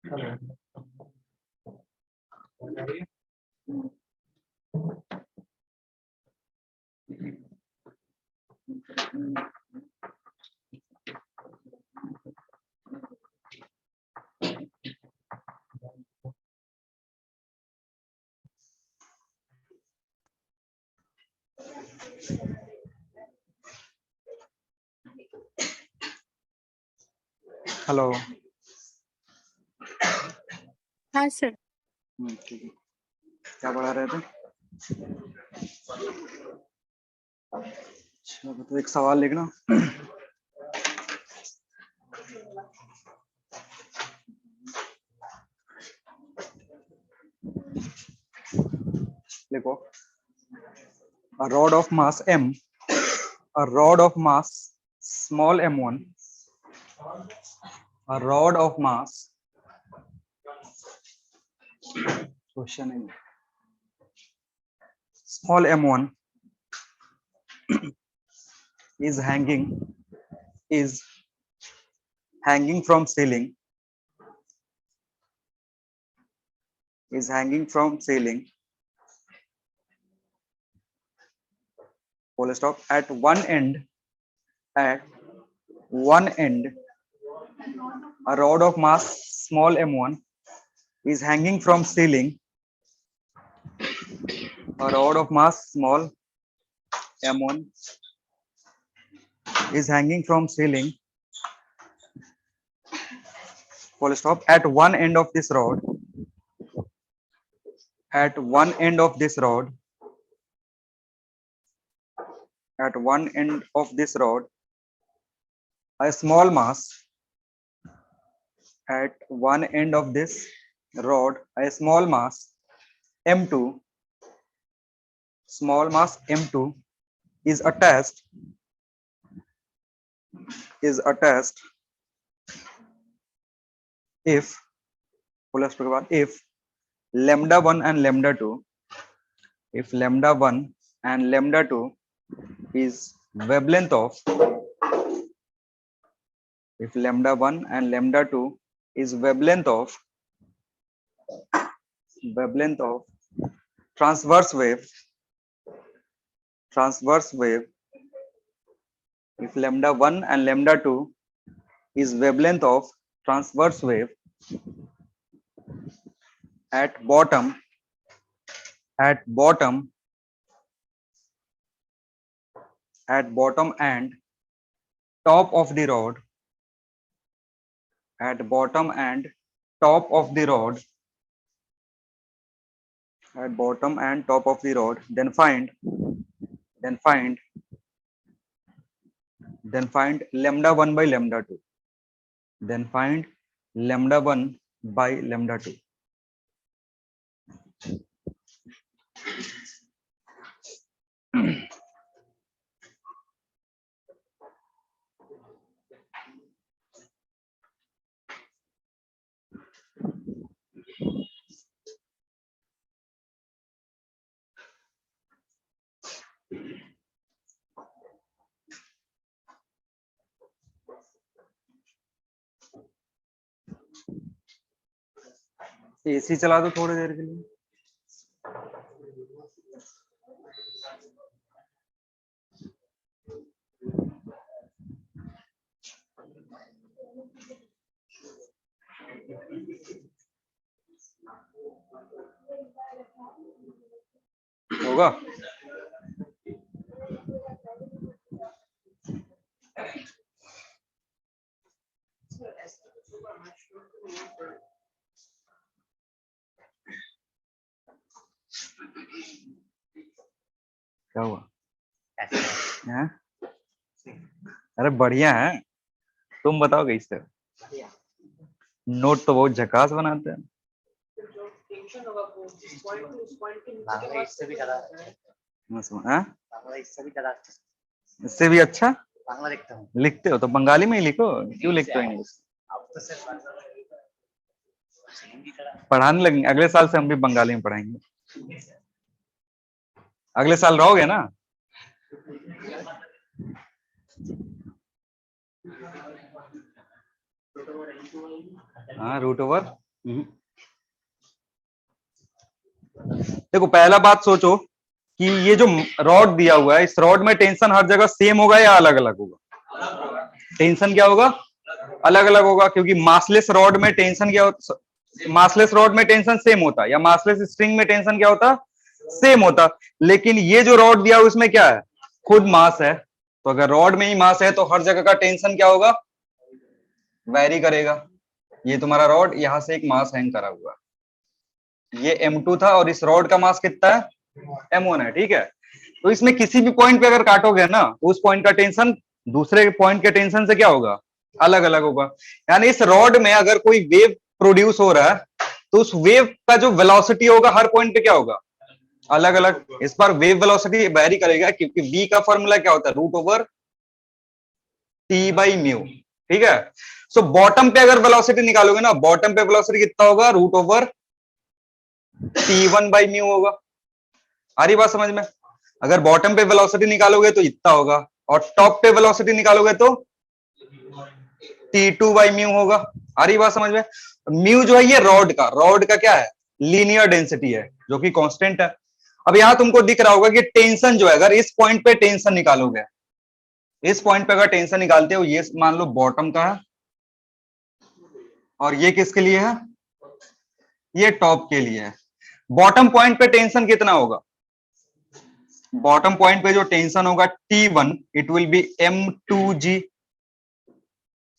Hello. हाँ sir. ठीक है, क्या पढ़ा रहे थे? अच्छा, तो एक सवाल लिखना। लिखो, a rod of mass m, a rod of mass small m1, a rod of mass question है, small m1 is hanging from ceiling, full stop. At one end, a rod of mass small m1 is hanging from ceiling, a rod of mass small m1 is hanging from ceiling, full stop. At one end of this rod, a small mass, m2, is attached if lambda 1 and lambda 2, if lambda 1 and lambda 2 is wavelength of, if lambda 1 and lambda 2 is wavelength of transverse wave, if lambda 1 and lambda 2 is wavelength of transverse wave at bottom and top of the rod, then find lambda 1 by lambda 2, AC चला दो थोड़ी देर के लिए। होगा? क्या हुआ? हैं? अरे बढ़िया है, तुम बताओ कैसे? नोट तो बहुत झकास बनाते हैं। इससे भी अच्छा लिखते हो तो बंगाली में ही लिखो, क्यों लिखते हो इंग्लिश? पढ़ाने लगेंगे अगले साल से, हम भी बंगाली में पढ़ाएंगे। अगले साल रहोगे ना? हाँ, रूट ओवर देखो पहला बात सोचो कि ये जो रॉड दिया हुआ है, इस रॉड में टेंशन हर जगह सेम होगा या अलग अलग होगा? टेंशन क्या होगा? अलग अलग होगा, क्योंकि मासलेस रॉड में टेंशन क्या होता, मासलेस रॉड में टेंशन सेम होता, या मासलेस स्ट्रिंग में टेंशन क्या होता, सेम होता। लेकिन ये जो रॉड दिया हुआ उसमें क्या है, खुद मास है। तो अगर रॉड में ही मास है तो हर जगह का टेंशन क्या होगा, वैरी करेगा। ये तुम्हारा रॉड, यहां से एक मास हैंग करा हुआ, ये M2 था और इस रॉड का मास कितना है, M1 है, ठीक है। तो इसमें किसी भी पॉइंट पे अगर काटोगे ना, तो उस पॉइंट का टेंशन दूसरे पॉइंट के टेंशन से क्या होगा, अलग अलग होगा। यानी इस रॉड में अगर कोई वेव प्रोड्यूस हो रहा है, तो उस वेव का जो वेलोसिटी होगा हर पॉइंट पे क्या होगा, अलग अलग। इस बार वेव वेलोसिटी वेरी करेगा, क्योंकि v का फॉर्मूला क्या होता है, root over T by mu, ठीक है। सो बॉटम पे अगर वेलोसिटी निकालोगे ना, बॉटम पे वेलोसिटी कितना होगा, root over T1 by mu होगा। आ रही बात समझ में? अगर बॉटम पे वेलोसिटी निकालोगे तो इतना होगा, और टॉप पे वेलोसिटी निकालोगे तो T2 बाई म्यू होगा। आ रही बात समझ में? म्यू जो है ये रॉड का क्या है, लीनियर डेंसिटी है, जो कि कांस्टेंट है। अब यहां तुमको दिख रहा होगा कि टेंशन जो है, अगर इस पॉइंट पे टेंशन निकालोगे, इस पॉइंट पे अगर टेंशन निकालते हो, ये मान लो बॉटम का है, और ये किसके लिए है, ये टॉप के लिए है। बॉटम पॉइंट पे टेंशन कितना होगा, बॉटम पॉइंट पे जो टेंशन होगा T1, it will B M2G,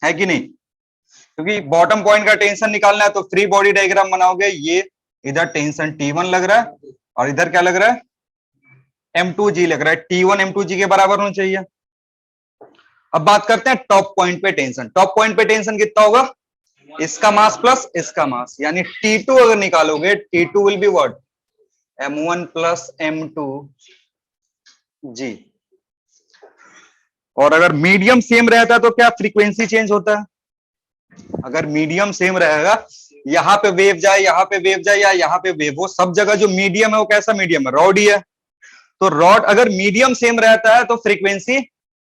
है कि नहीं? क्योंकि बॉटम पॉइंट का टेंशन निकालना है तो फ्री बॉडी डायग्राम बनाओगे, ये इधर टेंशन T1 लग रहा है और इधर क्या लग रहा है, M2G लग रहा है। T1 M2G के बराबर होना चाहिए। अब बात करते हैं टॉप पॉइंट पे टेंशन। टॉप पॉइंट पे टेंशन कितना होगा, इसका मास प्लस इसका मास, यानी T2 अगर निकालोगे, T2 will be what, M1 plus M2G। और अगर मीडियम सेम रहता है तो क्या फ्रीक्वेंसी चेंज होता है? अगर मीडियम सेम रहेगा, यहाँ पे वेव जाए, यहाँ पे वेव जाए, या यहाँ पे वेव हो, सब जगह जो मीडियम है वो कैसा मीडियम है, रॉड ही है। तो रॉड अगर मीडियम सेम रहता है तो फ्रीक्वेंसी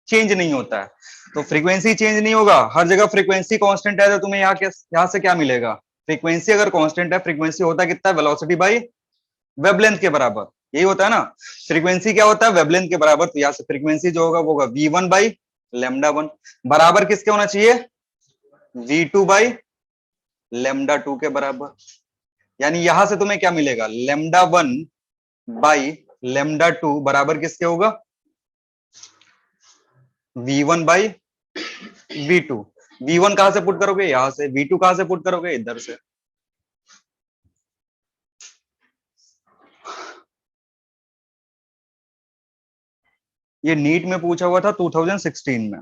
चेंज नहीं होता है। तो फ्रीक्वेंसी चेंज नहीं होगा, हर जगह फ्रीक्वेंसी कांस्टेंट है, तो तुम्हें यहाँ से क्या मिलेगा, फ्रीक्वेंसी अगर कांस्टेंट है, फ्रीक्वेंसी होता है कितना, वेलोसिटी बाई वेवलेंथ के बराबर, यही होता है ना। फ्रीक्वेंसी क्या होता है, वेवलेंथ के बराबर। तो यहाँ से फ्रीक्वेंसी जो होगा वो होगा V1 बाई लेमडा वन, बराबर किसके होना चाहिए, V2 बाई लेमडा टू के बराबर। यानी यहां से तुम्हें क्या मिलेगा, lambda one by lambda two बराबर किसके होगा, V1 बाई V2। V1 कहां से पुट करोगे, यहां से। V2 कहां से पुट करोगे, इधर से। ये नीट में पूछा हुआ था 2016 में।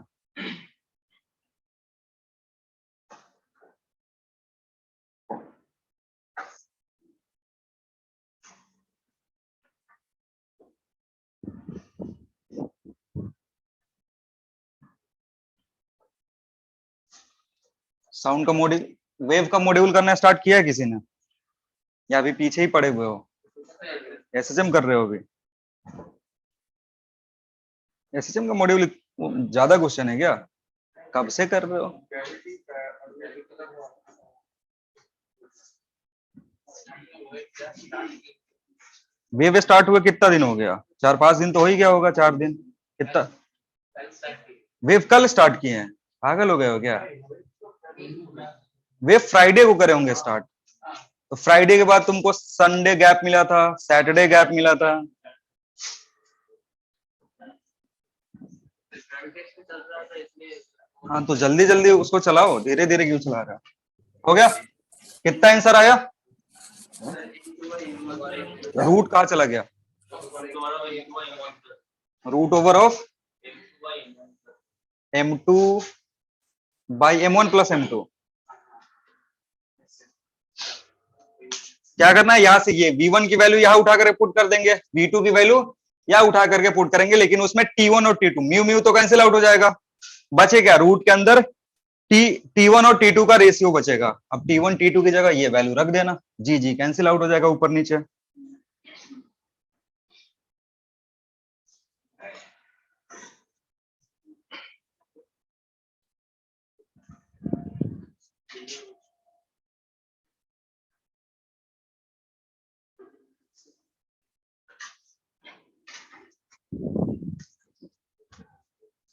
साउंड का मॉड्यूल, वेव का मॉड्यूल करना स्टार्ट किया है किसी ने, या अभी पीछे ही पड़े हुए हो, एसएचएम कर रहे हो अभी? एसएचएम का मॉड्यूल ज्यादा क्वेश्चन है क्या, कब से कर रहे हो? वेव स्टार्ट हुए कितना दिन हो गया, 4-5 दिन तो हो ही गया होगा, 4 दिन। कितना, वेव कल स्टार्ट किए हैं, पागल हो गए हो क्या? वेव फ्राइडे को करे होंगे स्टार्ट। तो फ्राइडे के बाद तुमको संडे गैप मिला था, सैटरडे गैप मिला था। हाँ तो जल्दी जल्दी उसको चलाओ, धीरे धीरे क्यों चला रहा है? हो गया? कितना आंसर आया, रूट कहाँ चला गया, root over of M2 by M1 plus M2। क्या करना है, यहां से ये V1 की वैल्यू यहाँ उठा कर पुट कर देंगे, V2 की वैल्यू यहाँ उठा करके पुट करेंगे, लेकिन उसमें T1 और T2 म्यू म्यू तो कैंसिल आउट हो जाएगा। बचे क्या, रूट के अंदर T1 और T2 का रेशियो बचेगा। अब T1 T2 की जगह ये वैल्यू रख देना, जी जी कैंसिल आउट हो जाएगा ऊपर नीचे।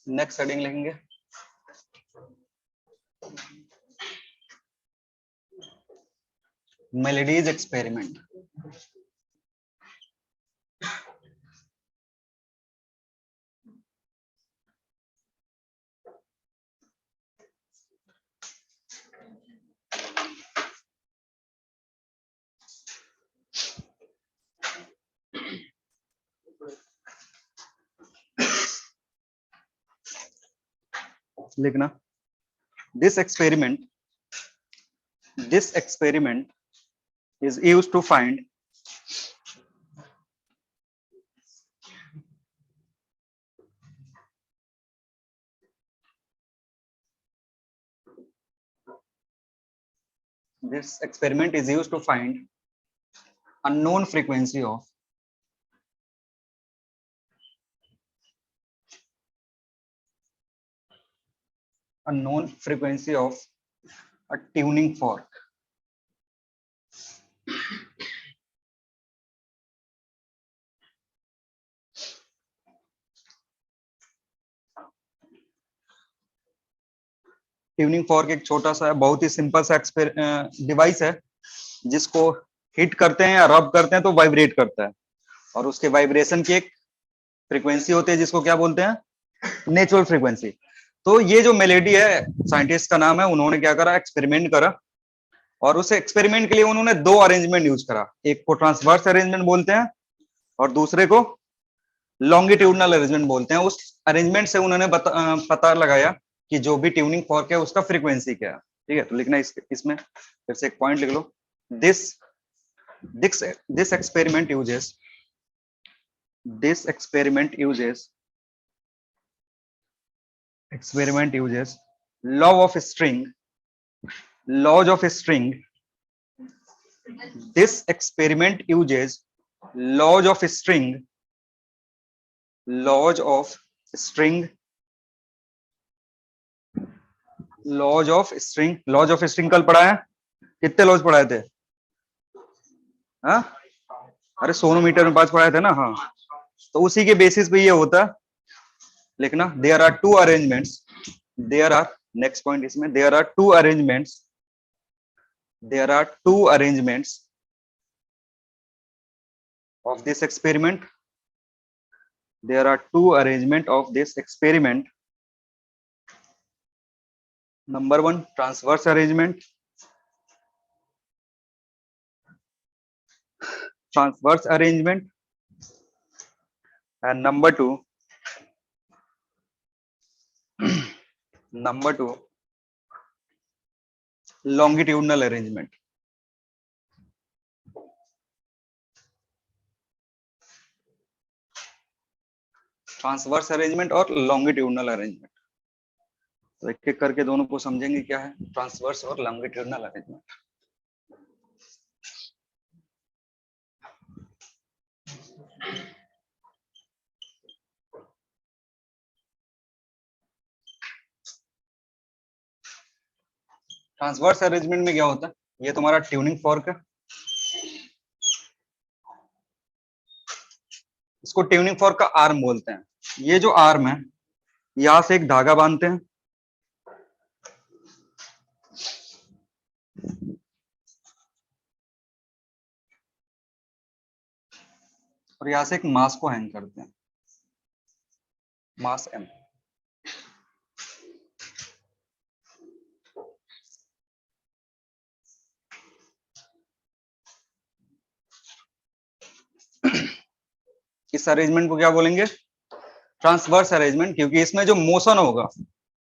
नेक्स्ट हेडिंग लिखेंगे मेलेडीज एक्सपेरिमेंट। लिखना this experiment is used to find this experiment is used to find unknown frequency of a tuning fork। Tuning fork एक छोटा सा बहुत ही सिंपल सा डिवाइस है जिसको हिट करते हैं या रब करते हैं तो वाइब्रेट करता है, और उसके वाइब्रेशन की एक फ्रीक्वेंसी होती है जिसको क्या बोलते हैं, नेचुरल फ्रीक्वेंसी। तो ये जो मेलेडी है, साइंटिस्ट का नाम है, उन्होंने क्या करा, एक्सपेरिमेंट करा, और उस एक्सपेरिमेंट के लिए उन्होंने दो अरेंजमेंट यूज करा। एक को ट्रांसवर्स अरेंजमेंट बोलते हैं और दूसरे को लॉन्गिट्यूडनल अरेंजमेंट बोलते हैं। उस अरेंजमेंट से उन्होंने पता लगाया कि जो भी ट्यूनिंग फॉर्क है उसका फ्रीक्वेंसी क्या है। ठीक है, तो लिखना इसमें फिर से एक पॉइंट लिख लो, this this experiment uses law of string laws of string this experiment uses laws of string laws of string कल पढ़ा है, कितने लॉज पढ़ाए थे? हाँ, अरे सोनोमीटर में 5 पढ़ाए थे ना। हाँ, तो उसी के बेसिस पे ये होता है। लिखना there are two arrangements, there are, next point इसमें, there are two arrangements of this experiment. There are two arrangement of this experiment. Number one, transverse arrangement. And number two, longitudinal arrangement. Transverse arrangement और longitudinal arrangement, तो एक एक करके दोनों को समझेंगे क्या है ट्रांसवर्स और लॉन्गिट्यूडनल अरेंजमेंट। ट्रांसवर्स अरेंजमेंट में क्या होता है, ये तुम्हारा ट्यूनिंग फॉर्क है, इसको ट्यूनिंग फॉर्क का आर्म बोलते हैं। ये जो आर्म है, यहां से एक धागा बांधते हैं, और यहां से एक मास को हैंग करते हैं, मास एम। इस अरेंजमेंट को क्या बोलेंगे, ट्रांसवर्स अरेंजमेंट, क्योंकि इसमें जो मोशन होगा,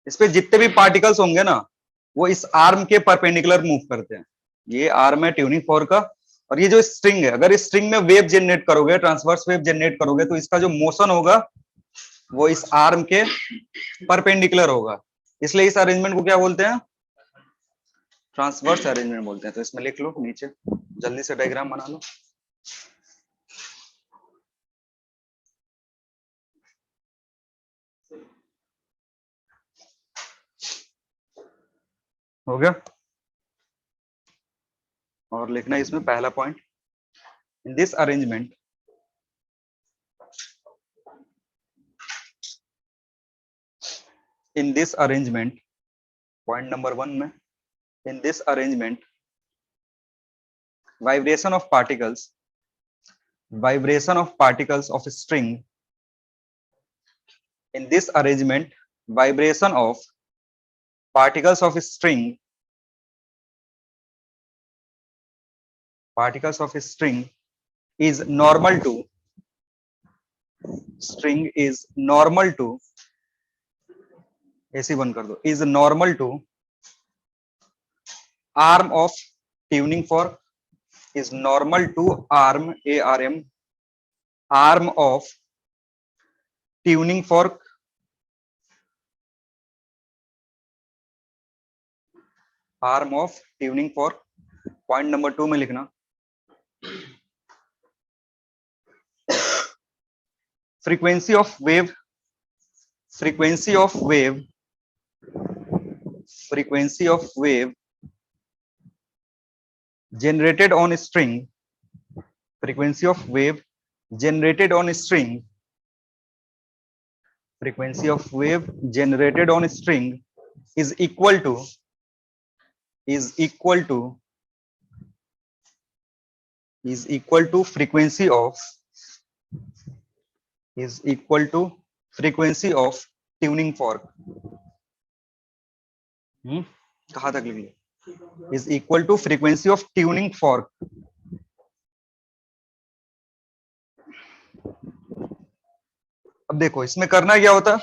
इस पे जितने भी पार्टिकल्स होंगे ना, वो इस आर्म के परपेंडिकुलर मूव करते हैं। ये आर्म है ट्यूनिंग फॉर्क का, और ये जो स्ट्रिंग है, अगर इस स्ट्रिंग में वेव जनरेट करोगे, ट्रांसवर्स वेव जनरेट करोगे, तो इसका जो मोशन होगा वो इस आर्म के परपेंडिकुलर होगा। इसलिए इस अरेंजमेंट को क्या बोलते हैं, ट्रांसवर्स अरेंजमेंट बोलते हैं। तो इसमें लिख लो नीचे, जल्दी से डायग्राम बना लो। हो गया, और लिखना इसमें पहला point, in this arrangement in this arrangement, point number 1 में, in this arrangement, vibration of particles of a string, in this arrangement, vibration of particles of a string is normal to ऐसे बंद कर दो, is normal to arm of tuning fork, is normal to arm arm of tuning fork, arm of tuning fork. Point number 2 में लिखना, frequency of wave generated on a string, frequency of wave generated on a string is equal to frequency of tuning fork. कहां तक लिख लिया? is equal to frequency of tuning fork. अब देखो इसमें करना क्या होता है,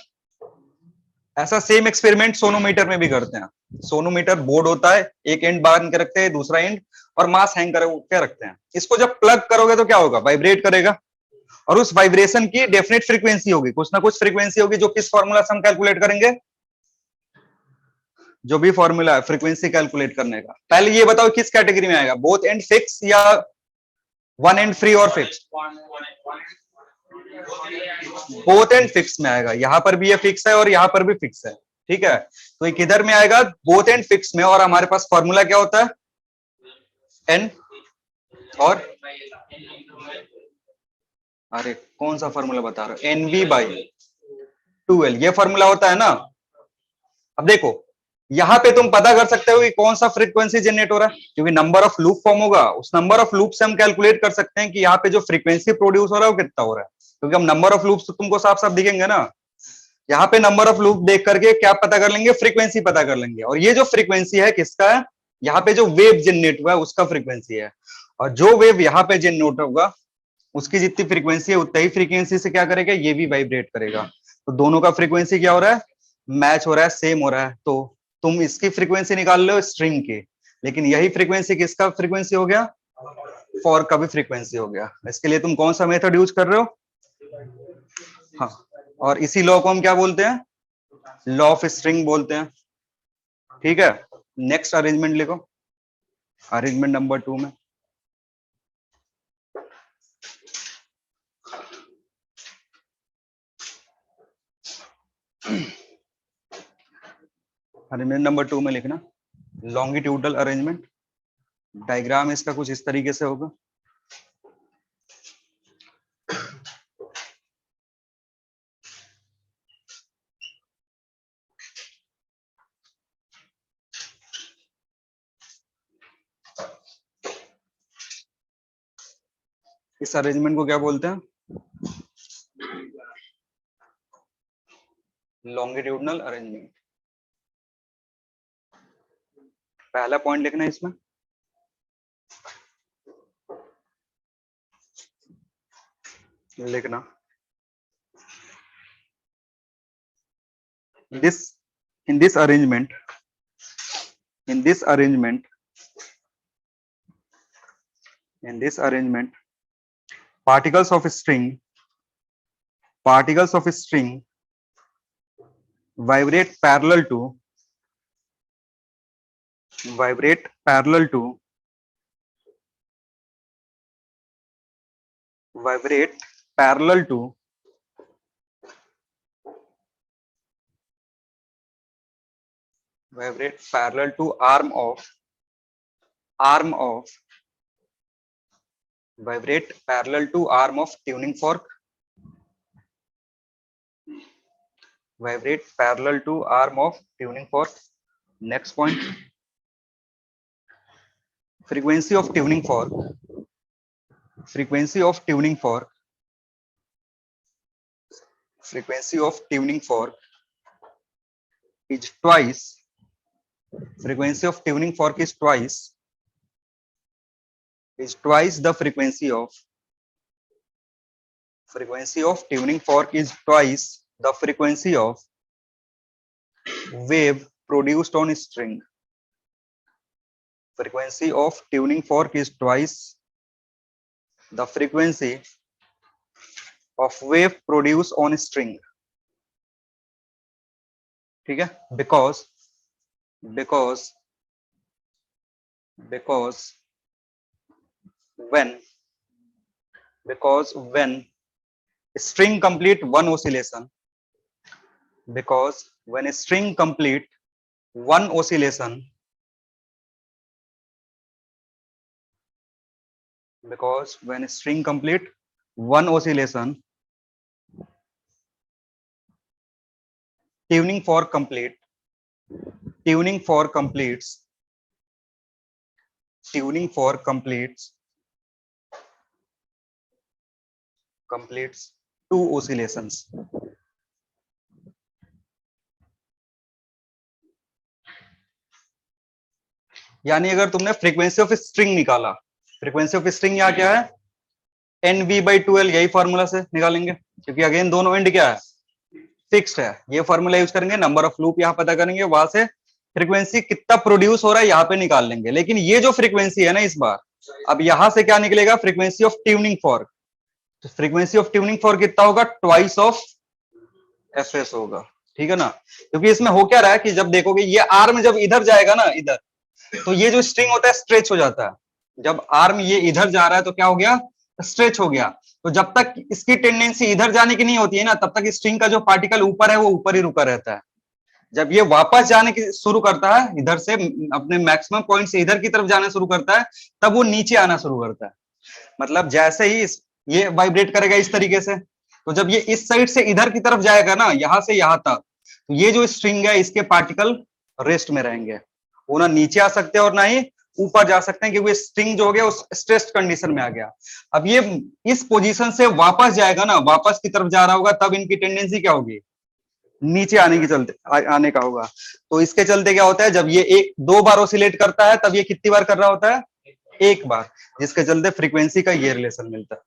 ऐसा सेम एक्सपेरिमेंट सोनोमीटर में भी करते हैं. सोनोमीटर बोर्ड होता है, एक एंड बांध के रखते हैं, दूसरा एंड और मास हैंग करके रखते हैं. इसको जब प्लग करोगे तो क्या होगा, वाइब्रेट करेगा और उस वाइब्रेशन की डेफिनेट फ्रीक्वेंसी होगी, कुछ ना कुछ फ्रीक्वेंसी होगी, जो किस फॉर्मूला से हम कैलकुलेट करेंगे, जो भी फॉर्मूला है फ्रीक्वेंसी कैलकुलेट करने का. पहले ये बताओ किस कैटेगरी में आएगा, बोथ एंड फिक्स या वन एंड फ्री और फिक्स? बोथ एंड फिक्स में आएगा. यहां पर भी ये फिक्स है और यहां पर भी फिक्स है. ठीक है, तो ये किधर में आएगा, बोथ एंड फिक्स में. और हमारे पास फॉर्मूला क्या होता है, एन और अरे कौन सा फॉर्मूला बता रहे हो, एनवी बाई 2L, ये फॉर्मूला होता है ना. अब देखो यहां पे तुम पता कर सकते हो कि कौन सा फ्रीक्वेंसी जनरेट हो रहा है, क्योंकि नंबर ऑफ लूप फॉर्म होगा, उस नंबर ऑफ लूप से हम कैलकुलेट कर सकते हैं कि यहाँ पे जो फ्रीक्वेंसी प्रोड्यूस हो रहा है वो कितना हो रहा है, क्योंकि हम नंबर ऑफ लूप तो तुमको साफ साफ दिखेंगे ना. यहाँ पे नंबर ऑफ लूप देख करके क्या पता कर लेंगे, फ्रीक्वेंसी पता कर लेंगे. और ये जो फ्रीक्वेंसी है किसका है, यहाँ पे जो वेव जनरेट हुआ है उसका फ्रीक्वेंसी है. और जो वेव यहाँ पे जनरेट होगा उसकी जितनी फ्रीक्वेंसी है उतनी ही फ्रीक्वेंसी से क्या करेगा, ये भी वाइब्रेट करेगा. तो दोनों का फ्रीक्वेंसी क्या हो रहा है, मैच हो रहा है, सेम हो रहा है. तो तुम इसकी फ्रीक्वेंसी निकाल लो स्ट्रिंग की, लेकिन यही फ्रीक्वेंसी किसका फ्रीक्वेंसी हो गया, फॉर्क का भी फ्रीक्वेंसी हो गया. इसके लिए तुम कौन सा मेथड यूज कर रहे हो, हाँ, और इसी लॉ को हम क्या बोलते हैं, लॉ ऑफ स्ट्रिंग बोलते हैं. ठीक है, नेक्स्ट अरेंजमेंट लिखो, अरेंजमेंट नंबर 2 में अरेंजमेंट नंबर 2 में लिखना लॉन्गिट्यूडल अरेंजमेंट. डायग्राम इसका कुछ इस तरीके से होगा. इस अरेंजमेंट को क्या बोलते हैं, लॉन्गिट्यूडनल अरेंजमेंट. पहला पॉइंट लिखना है इसमें, लिखना in this arrangement particles of a string vibrate parallel to arm of tuning fork. vibrate parallel to arm of tuning fork. Next point, frequency of tuning fork. Frequency of tuning fork. Frequency of tuning fork is twice. Frequency of tuning fork is twice the frequency of tuning fork is twice the frequency of wave produced on string. Frequency of tuning fork is twice the frequency of wave produced on string. ठीक है? Because when string complete one oscillation, because when string complete one oscillation, tuning fork completes two oscillations. यानी अगर तुमने frequency of string निकाला, frequency of string यहाँ क्या है, NV/2L, यही फॉर्मूला से निकालेंगे क्योंकि अगेन दोनों एंड क्या है, फिक्स्ड है। ये फॉर्मूला यूज करेंगे, नंबर ऑफ लूप यहाँ पता करेंगे, वहां से फ्रीक्वेंसी कितना प्रोड्यूस हो रहा है यहाँ पे निकाल लेंगे। लेकिन ये जो फ्रीक्वेंसी है ना इस बार, अब यहां से क्या निकलेगा, फ्रीक्वेंसी ऑफ ट्यूनिंग फॉर्क। तो फ्रीक्वेंसी ऑफ ट्यूनिंग फॉर्क कितना होगा, ट्वाइस ऑफ fs होगा। ठीक है ना, क्योंकि इसमें हो क्या रहा है कि जब देखोगे ये आर्म जब इधर जाएगा ना इधर, तो ये जो स्ट्रिंग होता है स्ट्रेच हो जाता है। जब आर्म ये इधर जा रहा है तो क्या हो गया, स्ट्रेच हो गया। तो जब तक इसकी टेंडेंसी इधर जाने की नहीं होती है ना, तब तक स्ट्रिंग का जो पार्टिकल ऊपर है वो ऊपर ही रुका रहता है। जब ये वापस जाने की शुरू करता है, इधर से अपने मैक्सिमम पॉइंट से इधर की तरफ जाना शुरू करता है, तब वो नीचे आना शुरू करता है। मतलब जैसे ही ये वाइब्रेट करेगा इस तरीके से, तो जब ये इस साइड से इधर की तरफ जाएगा ना, यहां से यहां तक, तो ये जो स्ट्रिंग है इसके पार्टिकल रेस्ट में रहेंगे, वो ना नीचे आ सकते हैं और ना ही ऊपर जा सकते हैं, क्योंकि स्ट्रिंग जो हो गया उस स्ट्रेस्ड कंडीशन में आ गया। अब ये इस पोजीशन से वापस जाएगा ना, वापस की तरफ जा रहा होगा, तब इनकी टेंडेंसी क्या होगी, नीचे आने की चलते आने का होगा। तो इसके चलते क्या होता है, जब ये एक दो बार ऑसिलेट करता है, तब ये कितनी बार कर रहा होता है, एक बार, जिसके चलते फ्रीक्वेंसी का ये रिलेशन मिलता है।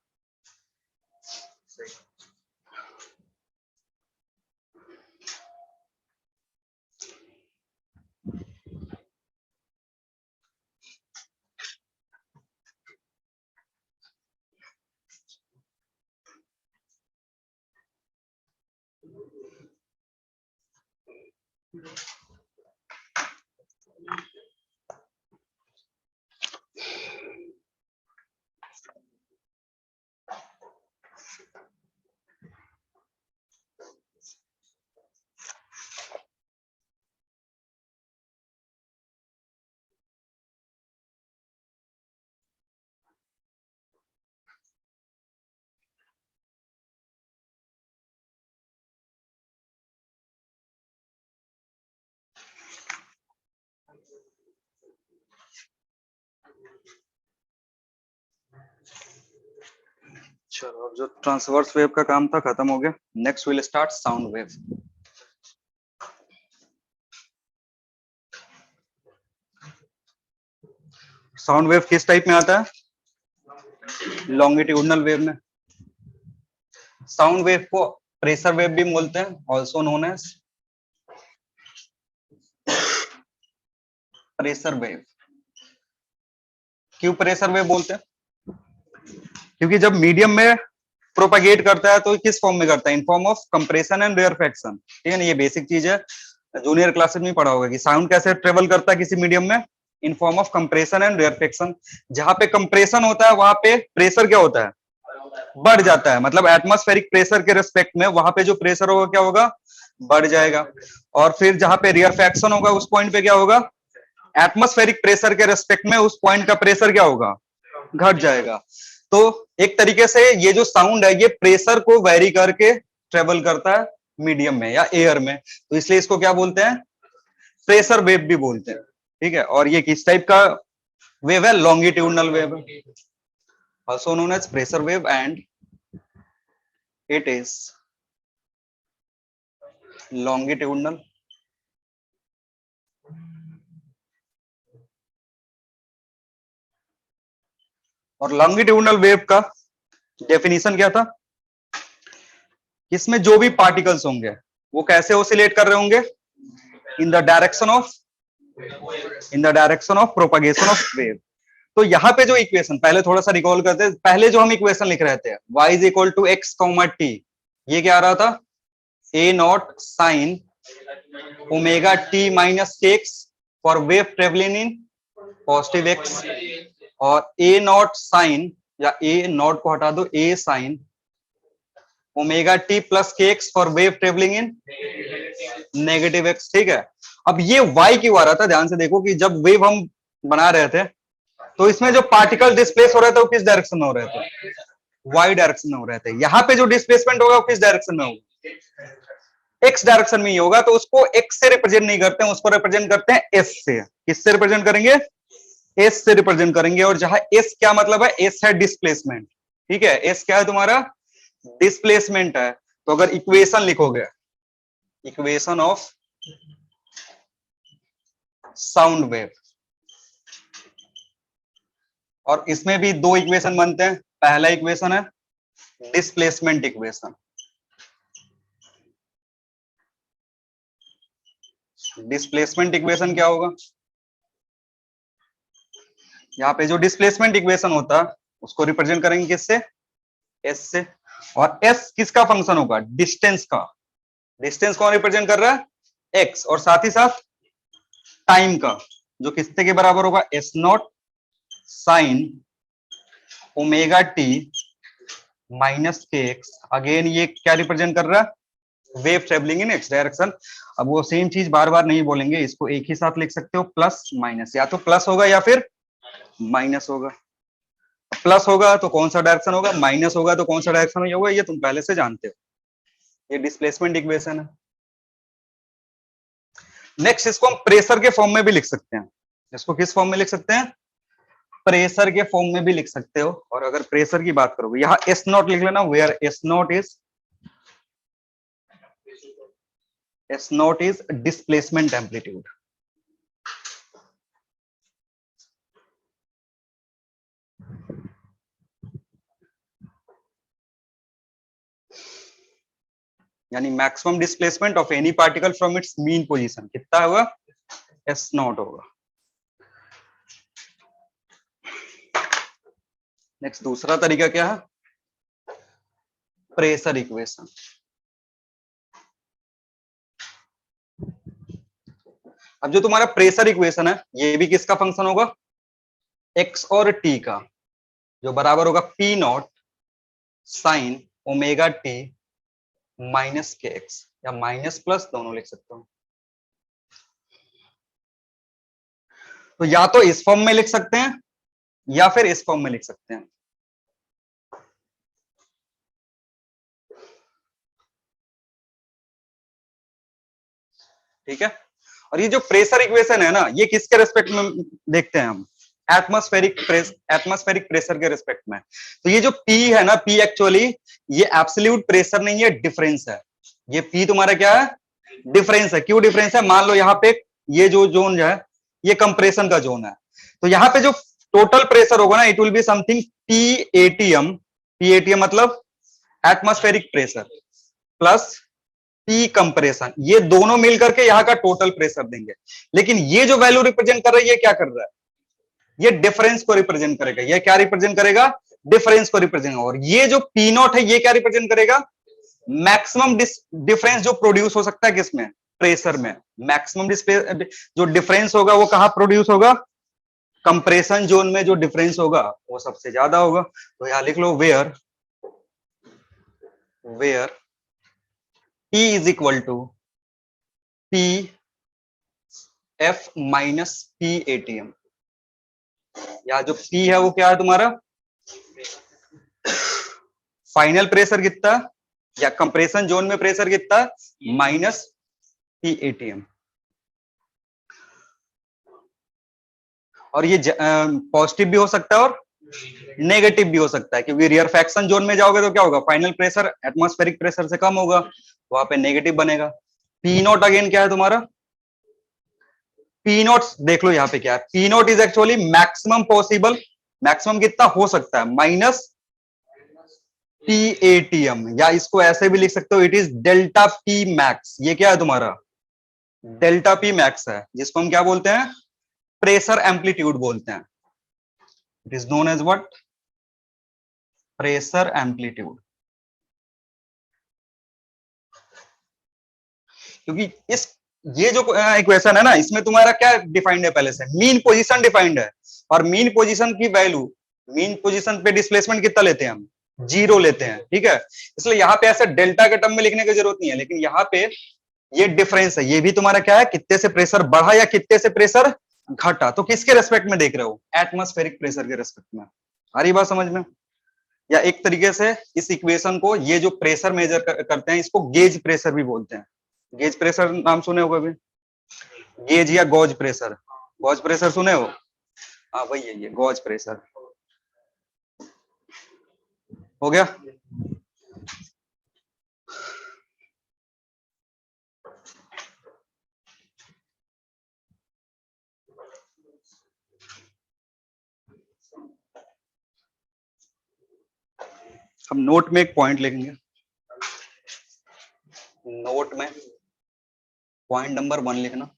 चलो, अब जो ट्रांसवर्स वेव का काम था खत्म हो गया। Next will start sound wave. Sound wave किस टाइप में आता है, लॉन्गिट्यूडनल वेव में। साउंड वेव को प्रेशर वेव भी बोलते हैं, also known as pressure wave. क्यों प्रेशर वेव बोलते हैं, क्योंकि जब मीडियम में प्रोपागेट करता है तो किस फॉर्म में करता है, in form of compression and rarefaction. ठीक है ना, ये बेसिक चीज है, जूनियर क्लासेस में पढ़ा होगा कि साउंड कैसे ट्रेवल करता है किसी मीडियम में, in form of compression and rarefaction. जहां पे कंप्रेशन होता है वहां पे प्रेशर क्या होता है, बढ़ जाता है। मतलब एटमॉस्फेरिक प्रेशर के रिस्पेक्ट में वहां पे जो प्रेशर होगा क्या होगा, बढ़ जाएगा। और फिर जहां पे रेयरफेक्शन होगा उस पॉइंट पे क्या होगा, एटमॉस्फेरिक प्रेशर के रिस्पेक्ट में उस पॉइंट का प्रेशर क्या होगा, घट जाएगा। तो एक तरीके से ये जो साउंड है ये प्रेशर को वेरी करके ट्रेवल करता है, मीडियम में या एयर में, तो इसलिए इसको क्या बोलते हैं, प्रेशर वेव भी बोलते हैं। ठीक है, और ये किस टाइप का वेव है, longitudinal wave, also known as pressure wave, and it is longitudinal और लॉन्गिट्यूडनल वेव का डेफिनेशन क्या था, इसमें जो भी पार्टिकल्स होंगे वो कैसे ऑसिलेट कर रहे होंगे, in the direction of propagation of wave. तो यहाँ पे जो इक्वेशन, पहले थोड़ा सा रिकॉल करते हैं, पहले जो हम इक्वेशन लिख रहे थे y is equal to x comma t, ये क्या आ रहा था, A naught sine omega t minus x for wave travelling in positive x, और ए नॉट साइन, या ए नॉट को हटा दो, ए sign omega T plus K x for wave travelling in negative x. ठीक है, अब ये y क्यों आ रहा था, ध्यान से देखो कि जब वेव हम बना रहे थे तो इसमें जो पार्टिकल डिस्प्लेस हो रहे थे वो किस डायरेक्शन में हो रहे थे, y डायरेक्शन में हो रहे थे। यहाँ पे जो डिस्प्लेसमेंट होगा वो किस डायरेक्शन में होगा, x डायरेक्शन में ही होगा, तो उसको x से रिप्रेजेंट नहीं करते हैं, उसको रिप्रेजेंट करते हैं s से। किससे रिप्रेजेंट करेंगे, s से रिप्रेजेंट करेंगे, और जहां s क्या मतलब है, s है डिस्प्लेसमेंट। ठीक है, s क्या है तुम्हारा, डिस्प्लेसमेंट है। तो अगर इक्वेशन लिखोगे, इक्वेशन ऑफ साउंड वेव, और इसमें भी दो इक्वेशन बनते हैं, पहला इक्वेशन है डिस्प्लेसमेंट इक्वेशन, डिस्प्लेसमेंट इक्वेशन क्या होगा, यहाँ पे जो डिस्प्लेसमेंट इक्वेशन होता है उसको रिप्रेजेंट करेंगे किससे, s से, और s किसका फंक्शन होगा, डिस्टेंस का। डिस्टेंस कौन रिप्रेजेंट कर रहा है, x, और साथ ही साथ टाइम का, जो किसके के बराबर होगा, s not sine omega t minus के एक्स, अगेन ये क्या रिप्रेजेंट कर रहा है, वेव ट्रेवलिंग इन एक्स डायरेक्शन। अब वो सेम चीज बार बार नहीं बोलेंगे, इसको एक ही साथ लिख सकते हो, प्लस माइनस, या तो प्लस होगा या फिर माइनस होगा। प्लस होगा तो कौन सा डायरेक्शन होगा, माइनस होगा तो कौन सा डायरेक्शन होगा, ये तुम पहले से जानते हो, ये डिस्प्लेसमेंट इक्वेशन है। नेक्स्ट, इसको हम प्रेशर के फॉर्म में भी लिख सकते हैं, इसको किस फॉर्म में लिख सकते हैं, प्रेशर के फॉर्म में भी लिख सकते हो। और अगर प्रेशर की बात करोगे, यहाँ एस नॉट लिख लेना, where S naught is displacement amplitude. यानी maximum displacement of any particle from its mean position कितना होगा, एस नॉट होगा। नेक्स्ट दूसरा तरीका क्या है, प्रेशर इक्वेशन। अब जो तुम्हारा प्रेशर इक्वेशन है ये भी किसका फंक्शन होगा, एक्स और टी का, जो बराबर होगा P not sine omega t minus के एक्स, या माइनस प्लस दोनों लिख सकता हूं। तो या तो इस फॉर्म में लिख सकते हैं या फिर इस फॉर्म में लिख सकते हैं। ठीक है, और ये जो प्रेशर इक्वेशन है ना, ये किसके रेस्पेक्ट में देखते हैं हम, एटमॉस्फेरिक प्रेशर के रेस्पेक्ट में। तो ये जो P है ना, P एक्चुअली ये एब्सोल्यूट प्रेशर नहीं है, डिफरेंस है। ये P तुम्हारा क्या है, डिफरेंस है। क्यों डिफरेंस है, मान लो यहाँ पे ये जो जोन जो है ये कंप्रेशन का जोन है, तो यहाँ पे जो टोटल प्रेशर होगा ना, it will be something PATM। PATM मतलब atmospheric pressure plus P compression, ये दोनों मिलकर के यहाँ का टोटल प्रेशर देंगे। लेकिन ये जो वैल्यू रिप्रेजेंट कर रहा है ये क्या कर रहा है, ये डिफरेंस को रिप्रेजेंट करेगा। ये क्या रिप्रेजेंट करेगा, डिफरेंस को रिप्रेजेंट। और ये जो P नॉट है ये क्या रिप्रेजेंट करेगा, मैक्सिमम डिफरेंस जो प्रोड्यूस हो सकता है किसमें, प्रेशर में। मैक्सिमम जो डिफरेंस होगा वो कहां प्रोड्यूस होगा, कंप्रेशन जोन में जो डिफरेंस होगा वो सबसे ज्यादा होगा। तो यहां लिख लो where P is equal to P F minus PATM। या जो P है वो क्या है तुम्हारा, फाइनल प्रेशर कितना या कंप्रेशन जोन में प्रेशर कितना, माइनस पी एटीएम। और ये पॉजिटिव भी हो सकता है और नेगेटिव भी हो सकता है, क्योंकि रियरफैक्शन जोन में जाओगे तो क्या होगा, फाइनल प्रेशर एटमॉस्फेरिक प्रेशर से कम होगा, वहां पे नेगेटिव बनेगा। पी नॉट अगेन क्या है तुम्हारा, पी नॉट देख लो यहाँ पे क्या है, P naught is actually maximum possible, maximum कितना हो सकता है, माइनस पी एटीएम, या इसको ऐसे भी लिख सकते हो, it is delta P max. ये क्या है तुम्हारा, डेल्टा पी मैक्स है, जिसको हम क्या बोलते हैं, प्रेशर एम्पलीट्यूड बोलते हैं। It is known as what, pressure amplitude. क्योंकि इस ये जो इक्वेशन है ना, इसमें तुम्हारा क्या डिफाइंड है, पहले से मीन पोजीशन डिफाइंड है, और मीन पोजीशन की वैल्यू, मीन पोजीशन पे डिस्प्लेसमेंट कितना लेते हैं हम, 0 लेते हैं, ठीक है। इसलिए यहाँ पे ऐसे डेल्टा के टर्म में लिखने की जरूरत नहीं है, लेकिन यहाँ पे ये डिफरेंस है, ये भी तुम्हारा क्या है, कितने से प्रेशर बढ़ा या कितने से प्रेशर घटा, तो किसके रेस्पेक्ट में देख रहे हो, एटमॉस्फेरिक प्रेशर के रेस्पेक्ट में। आ रही बात समझ में। या एक तरीके से इस इक्वेशन को, ये जो प्रेशर मेजर करते हैं, इसको गेज प्रेशर भी बोलते हैं। गेज प्रेशर नाम सुने होगा अभी, गेज या गॉज प्रेशर, गॉज प्रेशर सुने हो, हाँ वही है, ये गॉज प्रेशर। हो गया। हम नोट में एक पॉइंट लिखेंगे, नोट में पॉइंट नंबर 1 लिखना।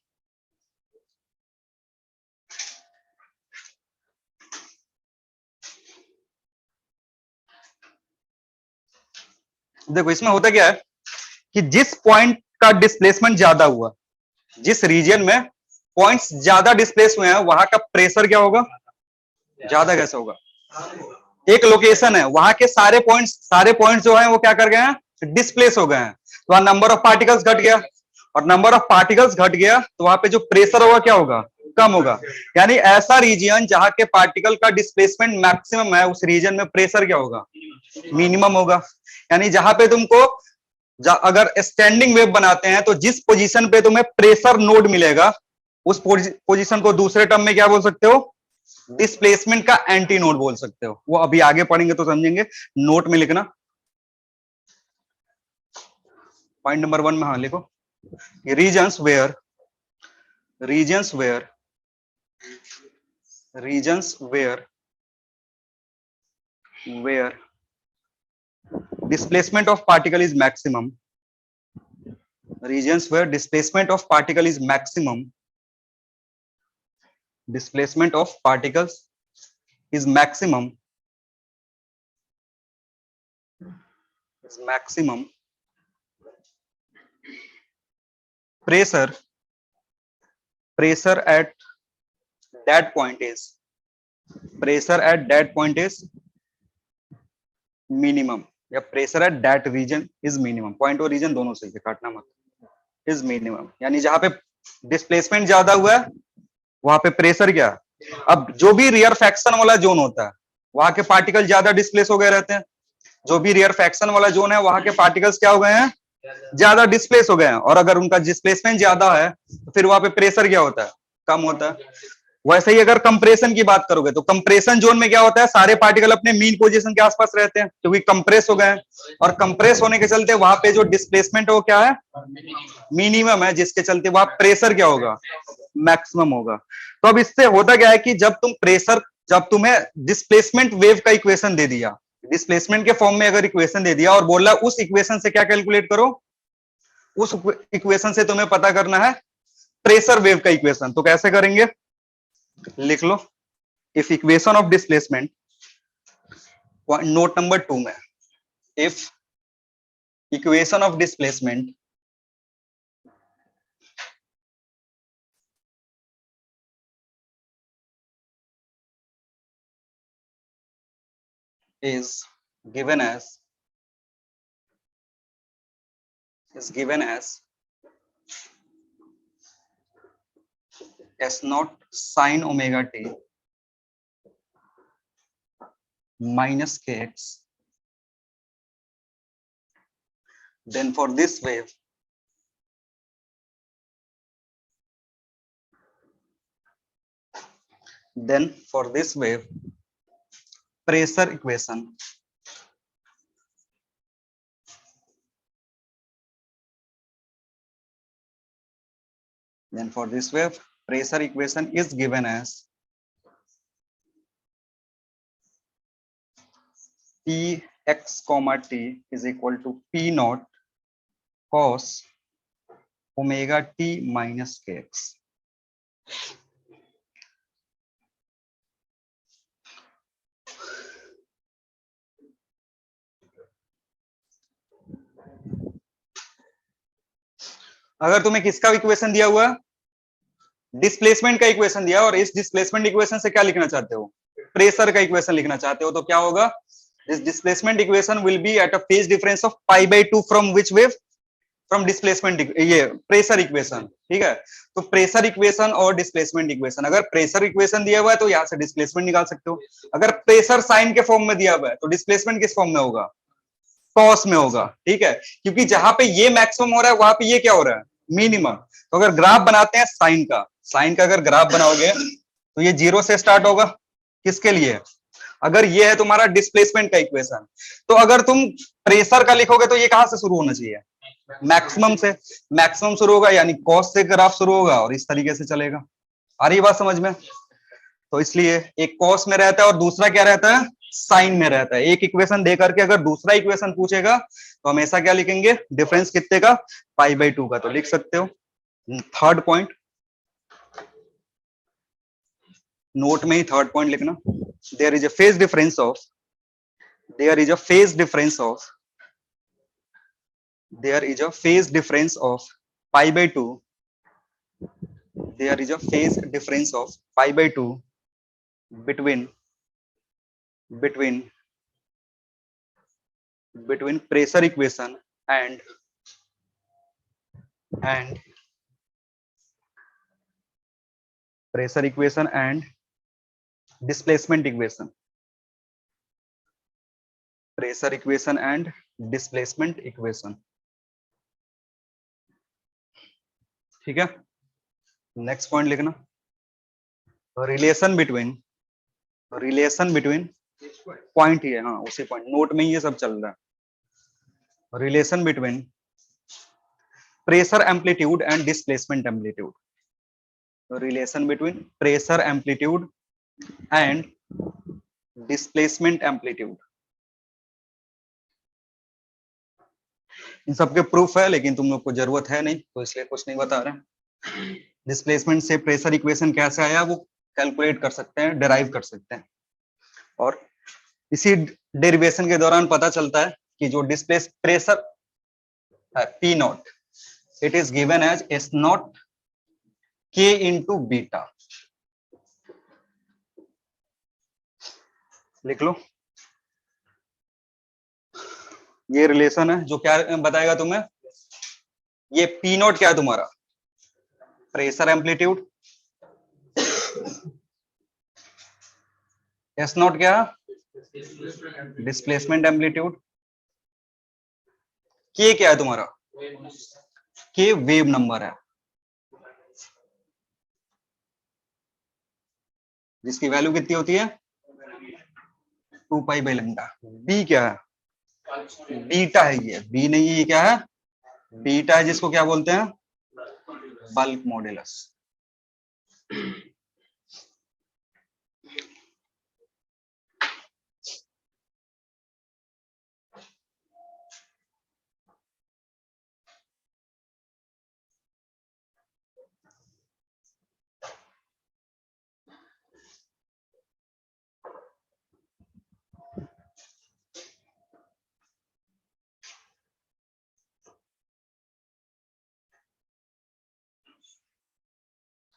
देखो इसमें होता क्या है कि जिस पॉइंट का डिस्प्लेसमेंट ज्यादा हुआ, जिस रीजन में पॉइंट्स ज्यादा डिस्प्लेस हुए हैं, वहां का प्रेशर क्या होगा, ज्यादा कैसे होगा। एक लोकेशन है, वहां के सारे पॉइंट्स जो है वो क्या कर गए हैं, डिस्प्लेस हो गए हैं, तो वहां नंबर ऑफ पार्टिकल्स घट गया, और नंबर ऑफ पार्टिकल्स घट गया तो वहां पे जो प्रेशर होगा क्या होगा, कम होगा। यानी ऐसा रीजन जहां के पार्टिकल का डिस्प्लेसमेंट मैक्सिमम है, उस रीजन में प्रेशर क्या होगा, मिनिमम होगा। यानी जहां पे तुमको अगर स्टैंडिंग वेव बनाते हैं, तो जिस पोजीशन पे तुम्हें प्रेशर नोड मिलेगा, उस पोजीशन को दूसरे टर्म में क्या बोल सकते हो, डिस्प्लेसमेंट का एंटी नोड बोल सकते हो। वो अभी आगे पढ़ेंगे तो समझेंगे, नोट में लिखना। पॉइंट नंबर 1 में हाँ लिखो, regions where, regions where, regions where, where displacement of particle is maximum, regions where displacement of particle is maximum, displacement of particles is maximum, is maximum, pressure, pressure at that point is, pressure at that point is minimum, या pressure at that region is minimum, point और region दोनों सही है, काटना मत, is minimum. यानी जहां पे डिस्प्लेसमेंट ज्यादा हुआ है वहां पे प्रेशर क्या, अब जो भी रियर फैक्शन वाला जोन होता है वहां के पार्टिकल ज्यादा डिस्प्लेस हो गए रहते हैं, जो भी रियर फैक्शन वाला जोन है वहां के पार्टिकल्स क्या हो गए हैं, ज्यादा डिस्प्लेस हो गए हैं, और अगर उनका डिस्प्लेसमेंट ज्यादा है तो फिर वहां पे प्रेशर क्या होता है, कम होता है। वैसे ही अगर कंप्रेशन की बात करोगे तो कंप्रेशन जोन में क्या होता है, सारे पार्टिकल अपने मीन पोजीशन के आसपास रहते हैं क्योंकि कंप्रेस हो गए हैं, और कंप्रेस होने के चलते वहां पे जो डिस्प्लेसमेंट है वो क्या है, मिनिमम है, जिसके चलते वहां प्रेशर क्या होगा, मैक्सिमम होगा। तो अब इससे होता क्या है कि जब तुम्हें डिस्प्लेसमेंट वेव का इक्वेशन दे दिया, डिस्प्लेसमेंट के फॉर्म में अगर इक्वेशन दे दिया और बोला उस इक्वेशन से क्या कैलकुलेट करो, उस इक्वेशन से तुम्हें पता करना है प्रेशर वेव का इक्वेशन, तो कैसे करेंगे, लिख लो, if equation of displacement, note number 2 में, if equation of displacement is given as s naught sin omega t minus kx then for this wave pressure equation is given as Px comma t is equal to P naught cos omega t minus kx. अगर तुम्हें किसका equation दिया हुआ है, displacement का equation दिया, और इस डिस्प्लेसमेंट इक्वेशन से क्या लिखना चाहते हो, प्रेशर का इक्वेशन लिखना चाहते हो, तो क्या होगा, this displacement equation will be at a phase difference of pi by 2 from which wave, from displacement, ये प्रेशर इक्वेशन, ठीक है। तो प्रेशर इक्वेशन और डिस्प्लेसमेंट इक्वेशन, अगर प्रेशर इक्वेशन दिया हुआ है तो यहाँ से डिस्प्लेसमेंट निकाल सकते हो, अगर प्रेशर साइन के फॉर्म में दिया हुआ है तो डिस्प्लेसमेंट किस फॉर्म में होगा, कॉस में होगा, ठीक है, क्योंकि जहां पे ये मैक्सिमम हो रहा है वहां पे ये क्या हो रहा है, मिनिमम। तो अगर ग्राफ बनाते हैं साइन का अगर ग्राफ बनाओगे तो ये 0 से स्टार्ट होगा, किसके लिए, अगर ये है तुम्हारा डिस्प्लेसमेंट का इक्वेशन, तो अगर तुम प्रेशर का लिखोगे तो ये कहां से शुरू होना चाहिए, मैक्सिमम से, मैक्सिमम शुरू होगा यानी कॉस से ग्राफ शुरू होगा और इस तरीके से चलेगा। आ रही बात समझ में, तो इसलिए एक कॉस में रहता है और दूसरा क्या रहता है, साइन में रहता है। एक इक्वेशन दे करके अगर दूसरा इक्वेशन पूछेगा तो हमेशा क्या लिखेंगे, डिफरेंस कितने का, पाई बाई 2 का, तो लिख सकते हो। थर्ड पॉइंट, नोट में ही थर्ड पॉइंट लिखना, there is a phase difference of there is a phase difference of pi by 2, there is a phase difference of pi by 2 between pressure equation and pressure equation and displacement equation, pressure equation and displacement equation, ठीक है। Next point लिखना, relation between point ही है, हाँ उसी point, note में ही ये सब चल रहा है, relation between pressure amplitude and displacement amplitude, relation between pressure amplitude and displacement amplitude, इन सबके प्रूफ है लेकिन तुम लोग को जरूरत है नहीं तो इसलिए कुछ नहीं बता रहे। डिस्प्लेसमेंट से प्रेशर इक्वेशन कैसे आया वो कैलकुलेट कर सकते हैं, डिराइव कर सकते हैं, और इसी डेरिवेशन के दौरान पता चलता है कि जो डिस्प्लेस प्रेशर है P naught, it is given as S naught K into beta, लिख लो। ये रिलेशन है जो क्या बताएगा तुम्हें, ये पी नॉट क्या है तुम्हारा, प्रेशर एम्पलीट्यूड, एस नॉट क्या, डिस्प्लेसमेंट एम्पलीट्यूड, के क्या है तुम्हारा, के वेव नंबर है जिसकी वैल्यू कितनी होती है 2 पाई बाई लैम्डा, बी क्या है, बीटा है, ये बी नहीं है, ये क्या है, बीटा है, जिसको क्या बोलते हैं, बल्क मॉड्यूलस।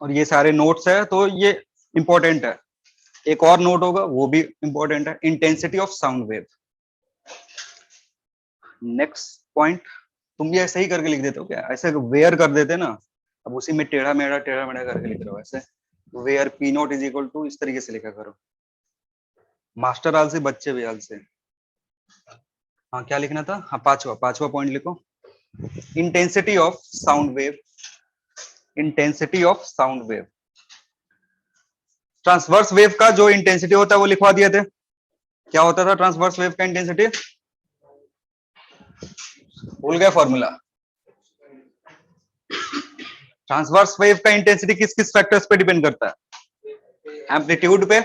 और ये सारे नोट्स है तो ये इंपॉर्टेंट है, एक और नोट होगा वो भी इंपॉर्टेंट है, intensity of sound wave. Next point, तुम भी ऐसे ही करके लिख देते हो क्या, ऐसे वेयर कर देते ना, अब उसी में टेढ़ा मेढ़ा करके लिख रहे हो, ऐसे where P naught is equal to, इस तरीके से लिखा करो, मास्टर आल से बच्चे भी आल से। हाँ क्या लिखना था, हाँ पांचवा पॉइंट लिखो, intensity of sound wave, intensity of sound wave. Transverse wave का जो इंटेंसिटी होता है वो लिखवा दिए थे, क्या होता था ट्रांसवर्स वेव का इंटेंसिटी, भूल गए फॉर्मूला। ट्रांसवर्स वेव का इंटेंसिटी किस किस फैक्टर्स पे डिपेंड करता है, एम्पलीट्यूड पे,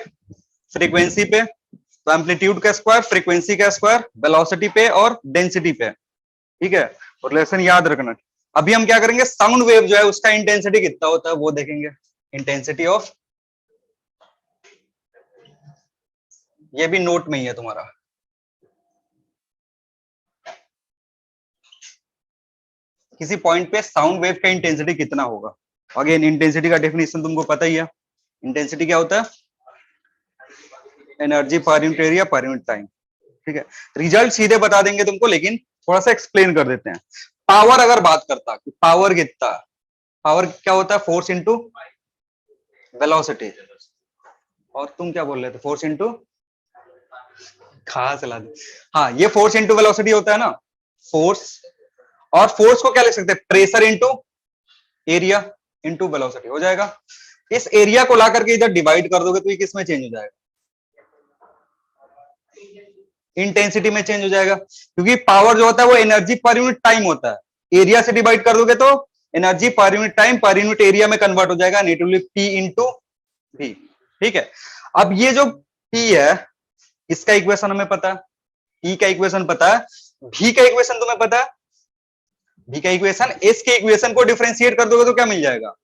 फ्रीक्वेंसी पे, तो एम्पलीट्यूड का स्क्वायर, फ्रीक्वेंसी का स्क्वायर, वेलोसिटी पे और डेंसिटी पे, ठीक है। और लेसन याद रखना। अभी हम क्या करेंगे, साउंड वेव जो है उसका इंटेंसिटी कितना होता है वो देखेंगे, इंटेंसिटी ऑफ, ये भी नोट में ही है तुम्हारा, किसी पॉइंट पे साउंड वेव का इंटेंसिटी कितना होगा। अगेन इंटेंसिटी का डेफिनेशन तुमको पता ही है, इंटेंसिटी क्या होता है, energy per unit area per unit time, ठीक है। रिजल्ट सीधे बता देंगे तुमको, लेकिन थोड़ा सा एक्सप्लेन कर देते हैं। पावर अगर बात करता कि पावर कितना, पावर क्या होता है, फोर्स इंटू वेलोसिटी, और तुम क्या बोल रहे थे, फोर्स इंटू, कहा चला दे, हाँ ये फोर्स इंटू वेलोसिटी होता है ना, फोर्स, और फोर्स को क्या लिख सकते हैं, pressure into area into velocity हो जाएगा। इस एरिया को ला करके इधर डिवाइड कर दोगे तो ये किस में चेंज हो जाएगा, इंटेंसिटी में चेंज हो जाएगा, क्योंकि पावर जो होता है वो एनर्जी पर यूनिट टाइम होता है, एरिया से डिवाइड कर दोगे तो energy per unit time per unit area में कन्वर्ट हो जाएगा, नेटिवली पी इंटू वी, ठीक है। अब ये जो पी है इसका इक्वेशन हमें पता है, ई का इक्वेशन पता है, भी का इक्वेशन तुम्हें पता है, भी का इक्वेशन, एस के इक्वेशन को डिफरेंशिएट कर दोगे तो क्या मिल जाएगा,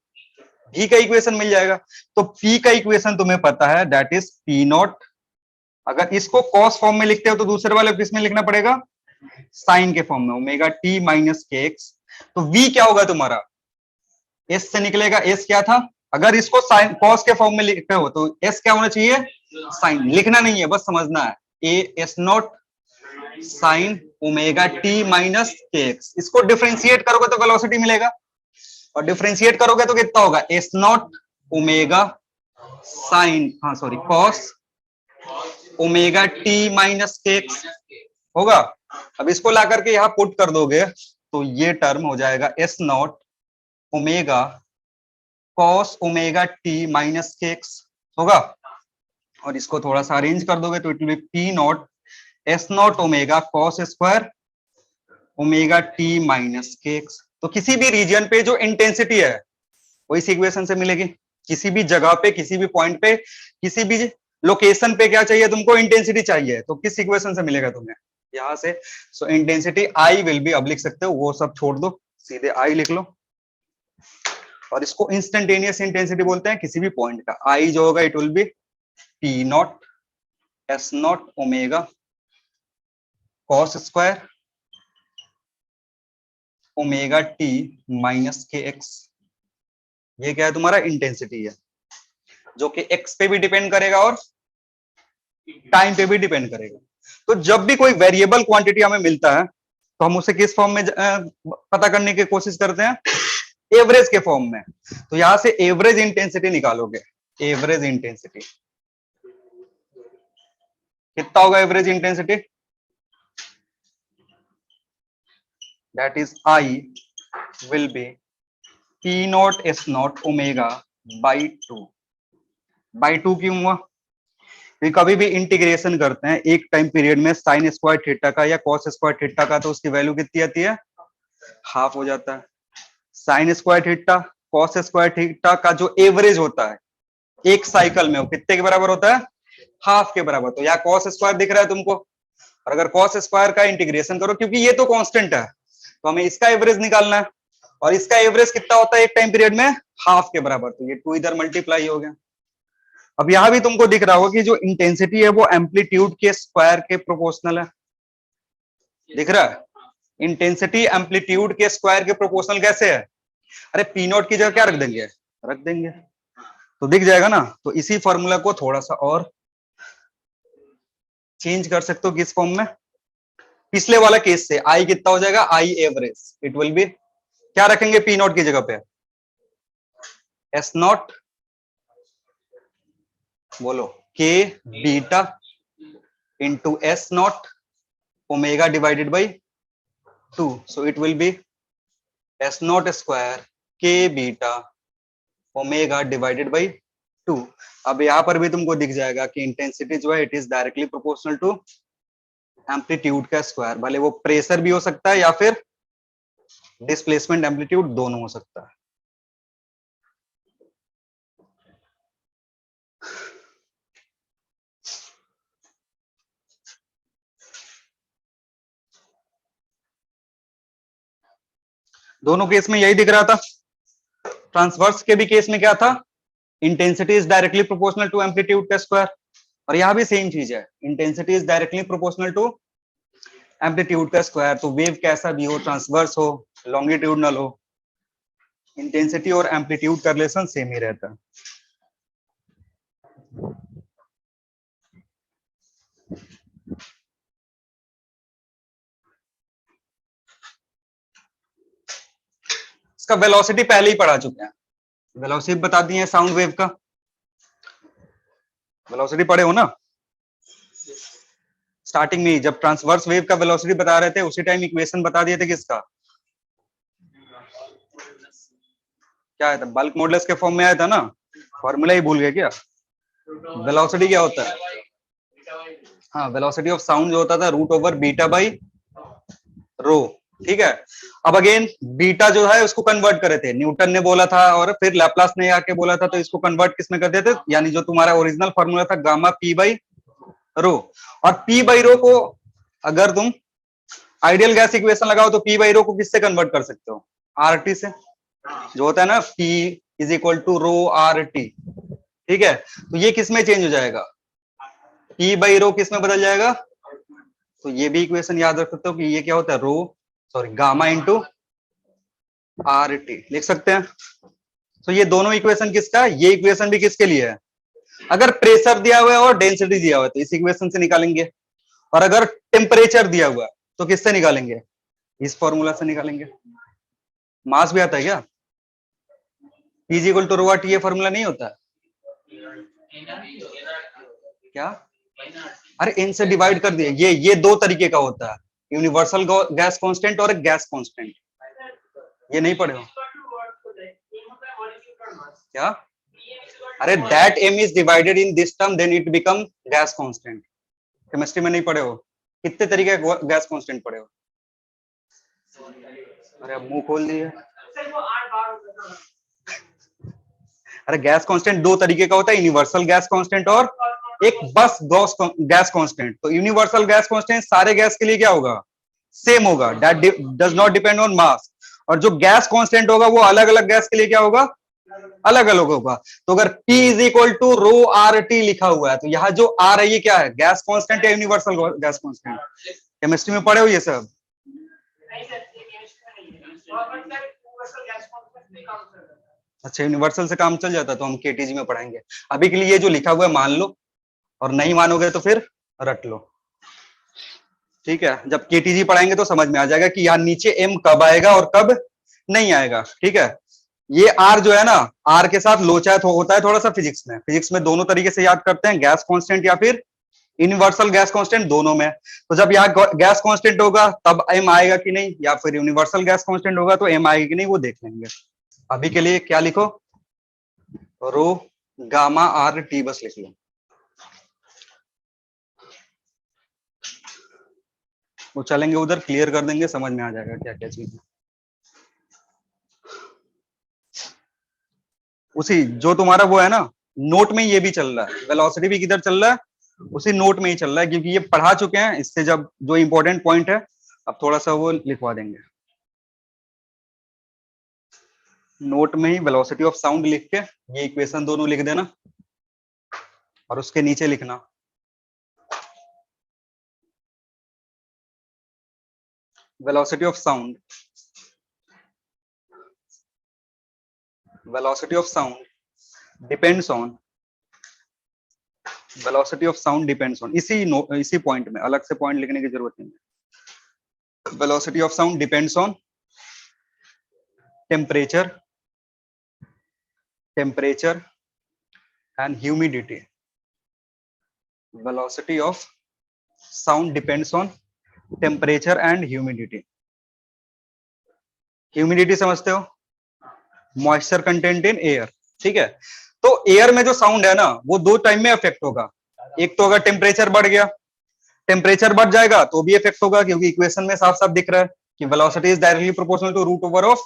भी का इक्वेशन मिल जाएगा। तो पी का इक्वेशन तुम्हें पता है, दैट इज पी नॉट, अगर इसको कॉस फॉर्म में लिखते हो तो दूसरे वाले किस में लिखना पड़ेगा, साइन के फॉर्म में, ओमेगा टी माइनस के एक्स। तो वी क्या होगा तुम्हारा, एस से निकलेगा, एस क्या था, अगर इसको साइन कॉस के फॉर्म में लिखते हो तो एस क्या होना चाहिए, साइन, लिखना नहीं है बस समझना है, A S not sine omega t minus के एक्स। इसको डिफरेंशिएट करोगे तो वेलोसिटी मिलेगा, और डिफरेंशिएट करोगे तो कितना होगा, एस नॉट ओमेगा साइन, हाँ sorry cos omega t minus के एक्स होगा। अब इसको ला करके यहां पुट कर दोगे तो ये टर्म हो जाएगा S not omega cos omega t minus के एक्स होगा, और इसको थोड़ा सा अरेंज कर दोगे तो it will B P not S not omega cos square omega t minus के एक्स। तो किसी भी रीजन पे जो इंटेंसिटी है वो इस इक्वेशन से मिलेगी, किसी भी जगह पे, किसी भी पॉइंट पे, किसी भी लोकेशन पे क्या चाहिए तुमको, इंटेंसिटी चाहिए, तो किस इक्वेशन से मिलेगा तुम्हें, यहां से। सो इंटेंसिटी आई विल बी, अब लिख सकते हो वो सब छोड़ दो, सीधे आई लिख लो, और इसको इंस्टेंटेनियस इंटेंसिटी बोलते हैं किसी भी पॉइंट का। आई जो होगा it will B P not S not omega cos square omega t minus के एक्स, ये क्या है तुम्हारा इंटेंसिटी है, जो कि एक्स पे भी डिपेंड करेगा और टाइम पे भी डिपेंड करेगा। तो जब भी कोई वेरिएबल क्वांटिटी हमें मिलता है तो हम उसे किस फॉर्म में पता करने की कोशिश करते हैं, एवरेज के फॉर्म में। तो यहां से एवरेज इंटेंसिटी निकालोगे, एवरेज इंटेंसिटी कितना होगा, average intensity that is I will be P not S not omega by two क्यों हुआ, कभी भी इंटीग्रेशन करते हैं एक टाइम पीरियड में साइन स्क्वायर थीटा का या कॉस स्क्वायर थीटा का, तो उसकी वैल्यू कितनी आती है, हाफ हो जाता है। Sine square theta cos square theta का जो एवरेज होता है एक साइकिल में वो कितने के बराबर होता है, हाफ के बराबर। तो यहाँ कॉस स्क्वायर दिख रहा है तुमको, और अगर कॉस स्क्वायर का इंटीग्रेशन करो, क्योंकि ये तो कांस्टेंट है तो हमें इसका एवरेज निकालना है, और इसका एवरेज कितना होता है एक टाइम पीरियड में, हाफ के बराबर, तो ये 2 इधर मल्टीप्लाई हो गया। अब यहां भी तुमको दिख रहा होगा कि जो इंटेंसिटी है वो एम्पलीट्यूड के स्क्वायर के प्रोपोर्शनल है, दिख रहा है, इंटेंसिटी एम्पलीट्यूड के स्क्वायर के प्रोपोर्शनल कैसे है, अरे पी नॉट की जगह क्या रख देंगे, रख देंगे तो दिख जाएगा ना। तो इसी फॉर्मूला को थोड़ा सा और चेंज कर सकते हो किस फॉर्म में, पिछले वाला केस से आई कितना हो जाएगा, I average it will B, क्या रखेंगे पी नॉट की जगह पे, एस नॉट, बोलो के beta into S not omega divided by 2, so it will be S not square के बीटा ओमेगा डिवाइडेड बाई 2। अब यहाँ पर भी तुमको दिख जाएगा कि इंटेंसिटी जो है it is directly proportional to amplitude का स्क्वायर, भले वो प्रेशर भी हो सकता है या फिर डिस्प्लेसमेंट एम्पलीट्यूड दोनों हो सकता है। दोनों केस में यही दिख रहा था। ट्रांसवर्स के भी केस में क्या था, intensity is directly proportional to amplitude का स्क्वायर, और यहां भी सेम चीज है, intensity is directly proportional to amplitude का स्क्वायर। तो वेव कैसा भी हो, ट्रांसवर्स हो, लॉन्गिट्यूडनल हो, इंटेंसिटी और एम्पलीट्यूड का रिलेशन सेम ही रहता है। इसका वेलोसिटी पहले ही पढ़ा चुके हैं, वेलोसिटी बता दिए हैं साउंड वेव का, वेलोसिटी पढ़े हो ना स्टार्टिंग में, जब ट्रांसवर्स वेव का वेलोसिटी बता रहे थे उसी टाइम इक्वेशन बता दिए थे किसका, क्या आया था, बल्क मॉडुलस के फॉर्म में आया था ना, फॉर्मूला ही भूल गए क्या। वेलोसिटी क्या होता है, हाँ वेलोसिटी ऑफ साउंड जो होता था root over beta by rho, ठीक है। अब अगेन बीटा जो है उसको कन्वर्ट करे थे, न्यूटन ने बोला था और फिर लैपलास ने आके बोला था, तो इसको कन्वर्ट किसमें कर देते, यानी जो तुम्हारा ओरिजिनल फॉर्मूला था गामा पी बाई रो, और पी बाई रो को अगर तुम आइडियल गैस इक्वेशन लगाओ तो पी बाई रो को किससे कन्वर्ट कर सकते हो, आर टी से, जो होता है ना P is equal to rho R T, ठीक है। तो ये किस में चेंज हो जाएगा, पी बाई रो किस में बदल जाएगा, तो ये भी इक्वेशन याद रख सकते हो कि ये क्या होता है, rho sorry gamma into R T लिख सकते हैं। तो ये दोनों इक्वेशन किसका है, ये इक्वेशन भी किसके लिए है, अगर प्रेशर दिया हुआ है और डेंसिटी दिया हुआ है तो इस इक्वेशन से निकालेंगे, और अगर टेम्परेचर दिया हुआ है तो किससे निकालेंगे, इस फॉर्मूला से निकालेंगे। मास भी आता है क्या, PG equal to rho T, ये फॉर्मूला नहीं होता क्या, अरे इन से डिवाइड कर दिए, ये दो तरीके का होता है, यूनिवर्सल गैस कांस्टेंट और एक गैस कांस्टेंट, ये नहीं पढ़े हो क्या, अरे that m is divided in this term then it become gas constant, chemistry में नहीं पढ़े हो, कितने तरीके के गैस कांस्टेंट पढ़े हो, अरे अब मुंह खोल दिए, अरे गैस कांस्टेंट दो तरीके का होता है, यूनिवर्सल गैस कांस्टेंट और एक बस गैस कांस्टेंट। तो यूनिवर्सल गैस कांस्टेंट सारे गैस के लिए क्या होगा, सेम होगा, that does not depend on मास, और जो गैस कांस्टेंट होगा वो अलग अलग गैस के लिए क्या होगा, अलग अलग होगा। तो अगर P is equal to rho R T लिखा हुआ है तो यहाँ जो आर है ये क्या है, गैस कांस्टेंट या यूनिवर्सल गैस कांस्टेंट, केमिस्ट्री में पढ़े हो ये सब, अच्छा यूनिवर्सल से काम चल जाता है, तो हम केटीजी में पढ़ाएंगे, अभी के लिए ये जो लिखा हुआ है मान लो, और नहीं मानोगे तो फिर रट लो, ठीक है। जब केटीजी पढ़ाएंगे तो समझ में आ जाएगा कि यहाँ नीचे एम कब आएगा और कब नहीं आएगा, ठीक है। ये आर जो है ना, आर के साथ लोचा होता है थोड़ा सा फिजिक्स में दोनों तरीके से याद करते हैं, गैस कांस्टेंट या फिर यूनिवर्सल गैस कांस्टेंट, दोनों में। तो जब यहाँ गैस कांस्टेंट होगा तब एम आएगा कि नहीं, या फिर यूनिवर्सल गैस कांस्टेंट होगा तो एम आएगी कि नहीं, वो देख लेंगे। अभी के लिए क्या लिखो, रो गामा आर टी बस लिख लो, वो चलेंगे उधर क्लियर कर देंगे, समझ में आ जाएगा क्या क्या चीज है। उसी जो तुम्हारा वो है ना नोट में ये भी चल रहा है, वेलोसिटी भी किधर चल रहा है, उसी नोट में ही चल रहा है, क्योंकि ये पढ़ा चुके हैं, इससे जब जो इंपॉर्टेंट पॉइंट है अब थोड़ा सा वो लिखवा देंगे, नोट में ही वेलोसिटी ऑफ साउंड लिख के ये इक्वेशन दोनों लिख देना, और उसके नीचे लिखना velocity of sound, velocity of sound depends on, velocity of sound depends on, इसी पॉइंट में अलग से पॉइंट लिखने की जरूरत नहीं है, velocity of sound depends on temperature, temperature and humidity, velocity of sound depends on temperature and humidity, humidity समझते हो, मॉइस्चर कंटेंट इन एयर, ठीक है। तो एयर में जो साउंड है ना वो दो टाइम में अफेक्ट होगा। एक तो अगर टेम्परेचर बढ़ गया, टेम्परेचर बढ़ जाएगा तो भी इफेक्ट होगा, क्योंकि इक्वेशन में साफ साफ दिख रहा है कि velocity is directly proportional to root over of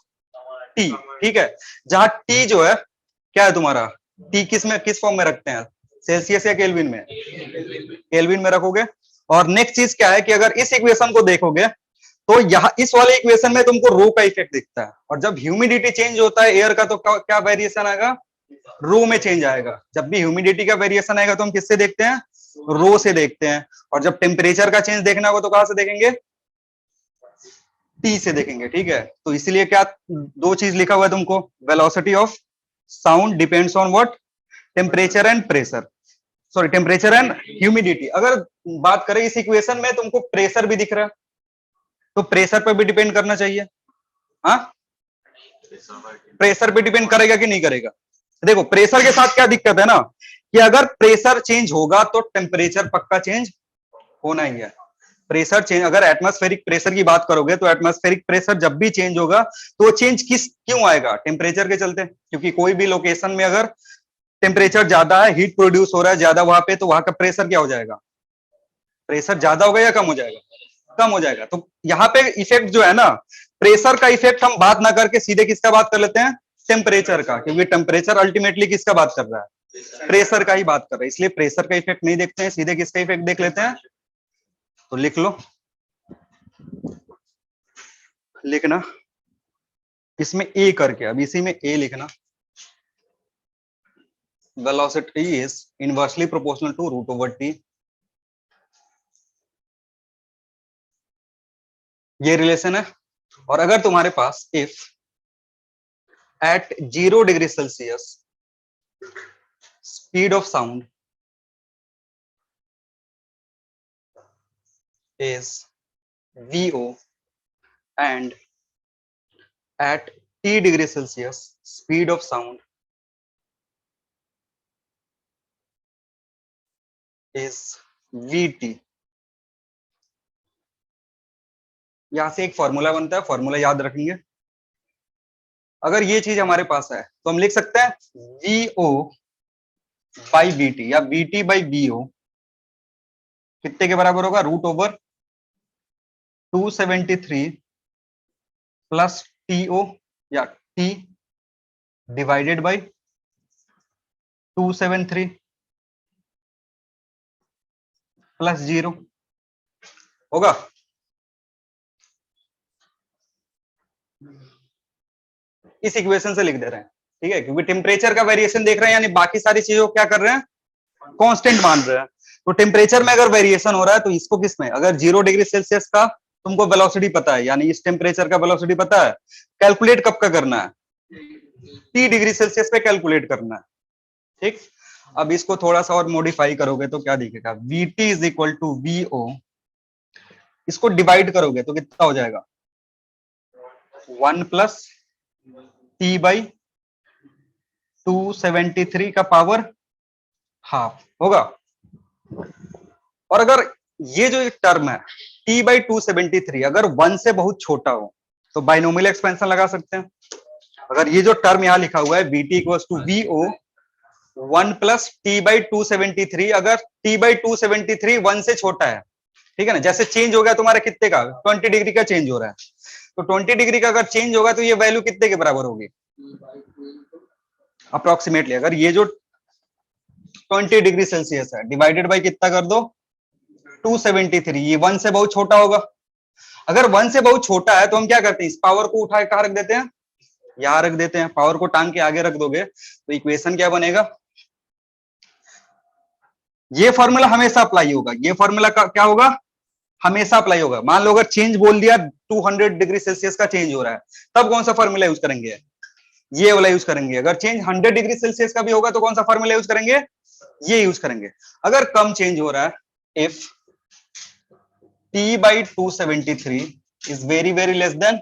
T, ठीक है। जहां टी जो है क्या है तुम्हारा, टी किस में, किस फॉर्म में रखते हैं, सेल्सियस या केल्विन में, केल्विन में रखोगे। और नेक्स्ट चीज क्या है कि अगर इस इक्वेशन को देखोगे तो यहाँ इस वाले इक्वेशन में तुमको रो का इफेक्ट दिखता है, और जब ह्यूमिडिटी चेंज होता है एयर का तो क्या वेरिएशन आएगा, रो में चेंज आएगा। जब भी ह्यूमिडिटी का वेरिएशन आएगा तो हम किससे देखते हैं, रो से देखते हैं। और जब टेम्परेचर का चेंज देखना होगा तो कहां से देखेंगे, टी से देखेंगे, ठीक है। तो इसलिए क्या दो चीज लिखा हुआ है तुमको, velocity of sound depends on what, temperature and pressure, sorry temperature and humidity. अगर बात करें इस इक्वेशन में तुमको प्रेशर भी दिख रहा है, तो प्रेशर पर भी डिपेंड करना चाहिए। हाँ, प्रेशर पे डिपेंड करेगा कि नहीं करेगा। देखो प्रेशर के साथ क्या दिक्कत है ना, कि अगर प्रेशर चेंज होगा तो टेम्परेचर पक्का चेंज होना ही है। प्रेशर चेंज, अगर एटमॉस्फेरिक प्रेशर की बात करोगे तो एटमॉस्फेरिक प्रेशर जब भी चेंज होगा तो वो चेंज किस क्यों आएगा, टेम्परेचर के चलते। क्योंकि कोई भी लोकेशन में अगर टेम्परेचर ज्यादा है, हीट प्रोड्यूस हो रहा है ज्यादा वहां पे, तो वहां का प्रेशर क्या हो जाएगा, प्रेशर ज्यादा होगा या कम हो जाएगा, कम हो जाएगा। तो यहाँ पे इफेक्ट जो है ना, प्रेशर का इफेक्ट हम बात ना करके सीधे किसका बात कर लेते हैं, टेम्परेचर का, क्योंकि टेम्परेचर अल्टीमेटली किसका बात कर रहा है, प्रेशर का ही बात कर रहा है। इसलिए प्रेशर का इफेक्ट नहीं देखते हैं, सीधे किसका इफेक्ट देख लेते हैं। तो लिख लो, लिखना इसमें ए करके, अब इसी में ए लिखना, velocity is inversely proportional to root over T. ये रिलेशन है। और अगर तुम्हारे पास if at 0 degree Celsius speed of sound is VO and at T degree Celsius speed of sound is VT। यहां से एक फॉर्मूला बनता है, फॉर्मूला याद रखेंगे। अगर ये चीज हमारे पास है तो हम लिख सकते हैं VO बाई VT या VT बाई BO कितने के बराबर होगा, रूट ओवर 273 प्लस TO या T डिवाइडेड बाई 273 प्लस 0 होगा। इस इक्वेशन से लिख दे रहे हैं, ठीक है, क्योंकि टेम्परेचर का वेरिएशन देख रहे हैं, यानी बाकी सारी चीजों को क्या कर रहे हैं, कांस्टेंट मान रहे हैं। तो टेम्परेचर में अगर वेरिएशन हो रहा है तो इसको किसमें, अगर 0 डिग्री सेल्सियस का तुमको वेलोसिटी पता है, यानी इस टेम्परेचर का वेलोसिटी पता है, कैलकुलेट कब का करना है, T डिग्री सेल्सियस पे कैलकुलेट करना है, ठीक। अब इसको थोड़ा सा और मॉडिफाई करोगे तो क्या दिखेगा, VT is equal to VO, इसको डिवाइड करोगे तो कितना हो जाएगा, 1 प्लस T बाई 273 का पावर हाफ होगा। और अगर ये जो एक टर्म है T बाई 273 अगर 1 से बहुत छोटा हो तो बाइनोमियल एक्सपेंशन लगा सकते हैं। अगर ये जो टर्म यहां लिखा हुआ है VT equals to VO 1 plus T by 273, अगर T बाई 273 1 से छोटा है, ठीक है ना, जैसे चेंज हो गया तुम्हारा कितने का, 20 डिग्री का चेंज हो रहा है, तो 20 डिग्री का अगर चेंज होगा तो ये वैल्यू कितने के बराबर होगी, अप्रोक्सीमेटली। अगर ये जो 20 डिग्री सेल्सियस है डिवाइडेड बाई कितना कर दो 273, ये 1 से बहुत छोटा होगा। अगर 1 से बहुत छोटा है तो हम क्या करते हैं, इस पावर को उठा के कहां रख देते हैं, यहां रख देते हैं। पावर को टांग के आगे रख दोगे तो इक्वेशन क्या बनेगा, ये फॉर्मूला हमेशा अप्लाई होगा, ये फॉर्मूला क्या होगा, हमेशा अप्लाई होगा। मान लो अगर चेंज बोल दिया 200 डिग्री सेल्सियस का चेंज हो रहा है, तब कौन सा फॉर्मूला यूज करेंगे, ये वाला यूज करेंगे। अगर चेंज 100 डिग्री सेल्सियस का भी होगा तो कौन सा फॉर्मूला यूज करेंगे, ये यूज करेंगे। अगर कम चेंज हो रहा है, if T by 273 is very very less than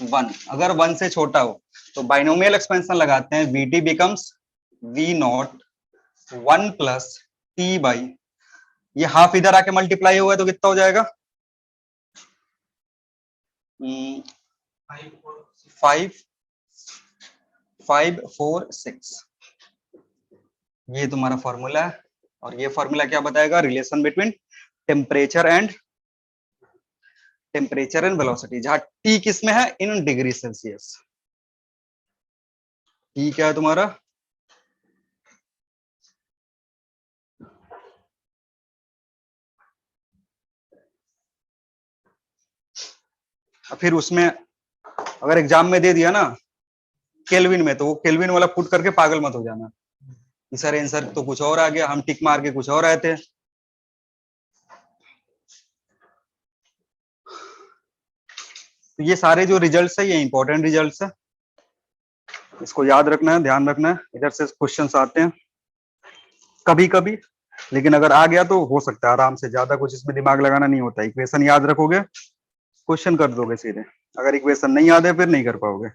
1, अगर 1 से छोटा हो तो बाइनोमियल एक्सपेंशन लगाते हैं, VT becomes V not 1 plus T by, ये हाफ इधर आके मल्टीप्लाई होगा तो कितना हो जाएगा, 5 5 4 6, ये तुम्हारा फॉर्मूला है। और ये फॉर्मूला क्या बताएगा? Relation between temperature and velocity, जहां टी किसमें है? In degree Celsius. टी क्या है तुम्हारा? फिर उसमें अगर एग्जाम में दे दिया ना केल्विन में, तो वो केल्विन वाला पुट करके पागल मत हो जाना, सर आंसर तो कुछ और आ गया, हम टिक मार के कुछ और आए थे। तो ये सारे जो रिजल्ट्स है ये इंपॉर्टेंट रिजल्ट्स है, इसको याद रखना है, ध्यान रखना है। इधर से क्वेश्चंस आते हैं कभी कभी, लेकिन अगर आ गया तो हो सकता है आराम से, ज्यादा कुछ इसमें दिमाग लगाना नहीं होता। इक्वेशन याद रखोगे, क्वेश्चन कर दोगे सीधे। अगर इक्वेशन नहीं याद है फिर नहीं कर पाओगे।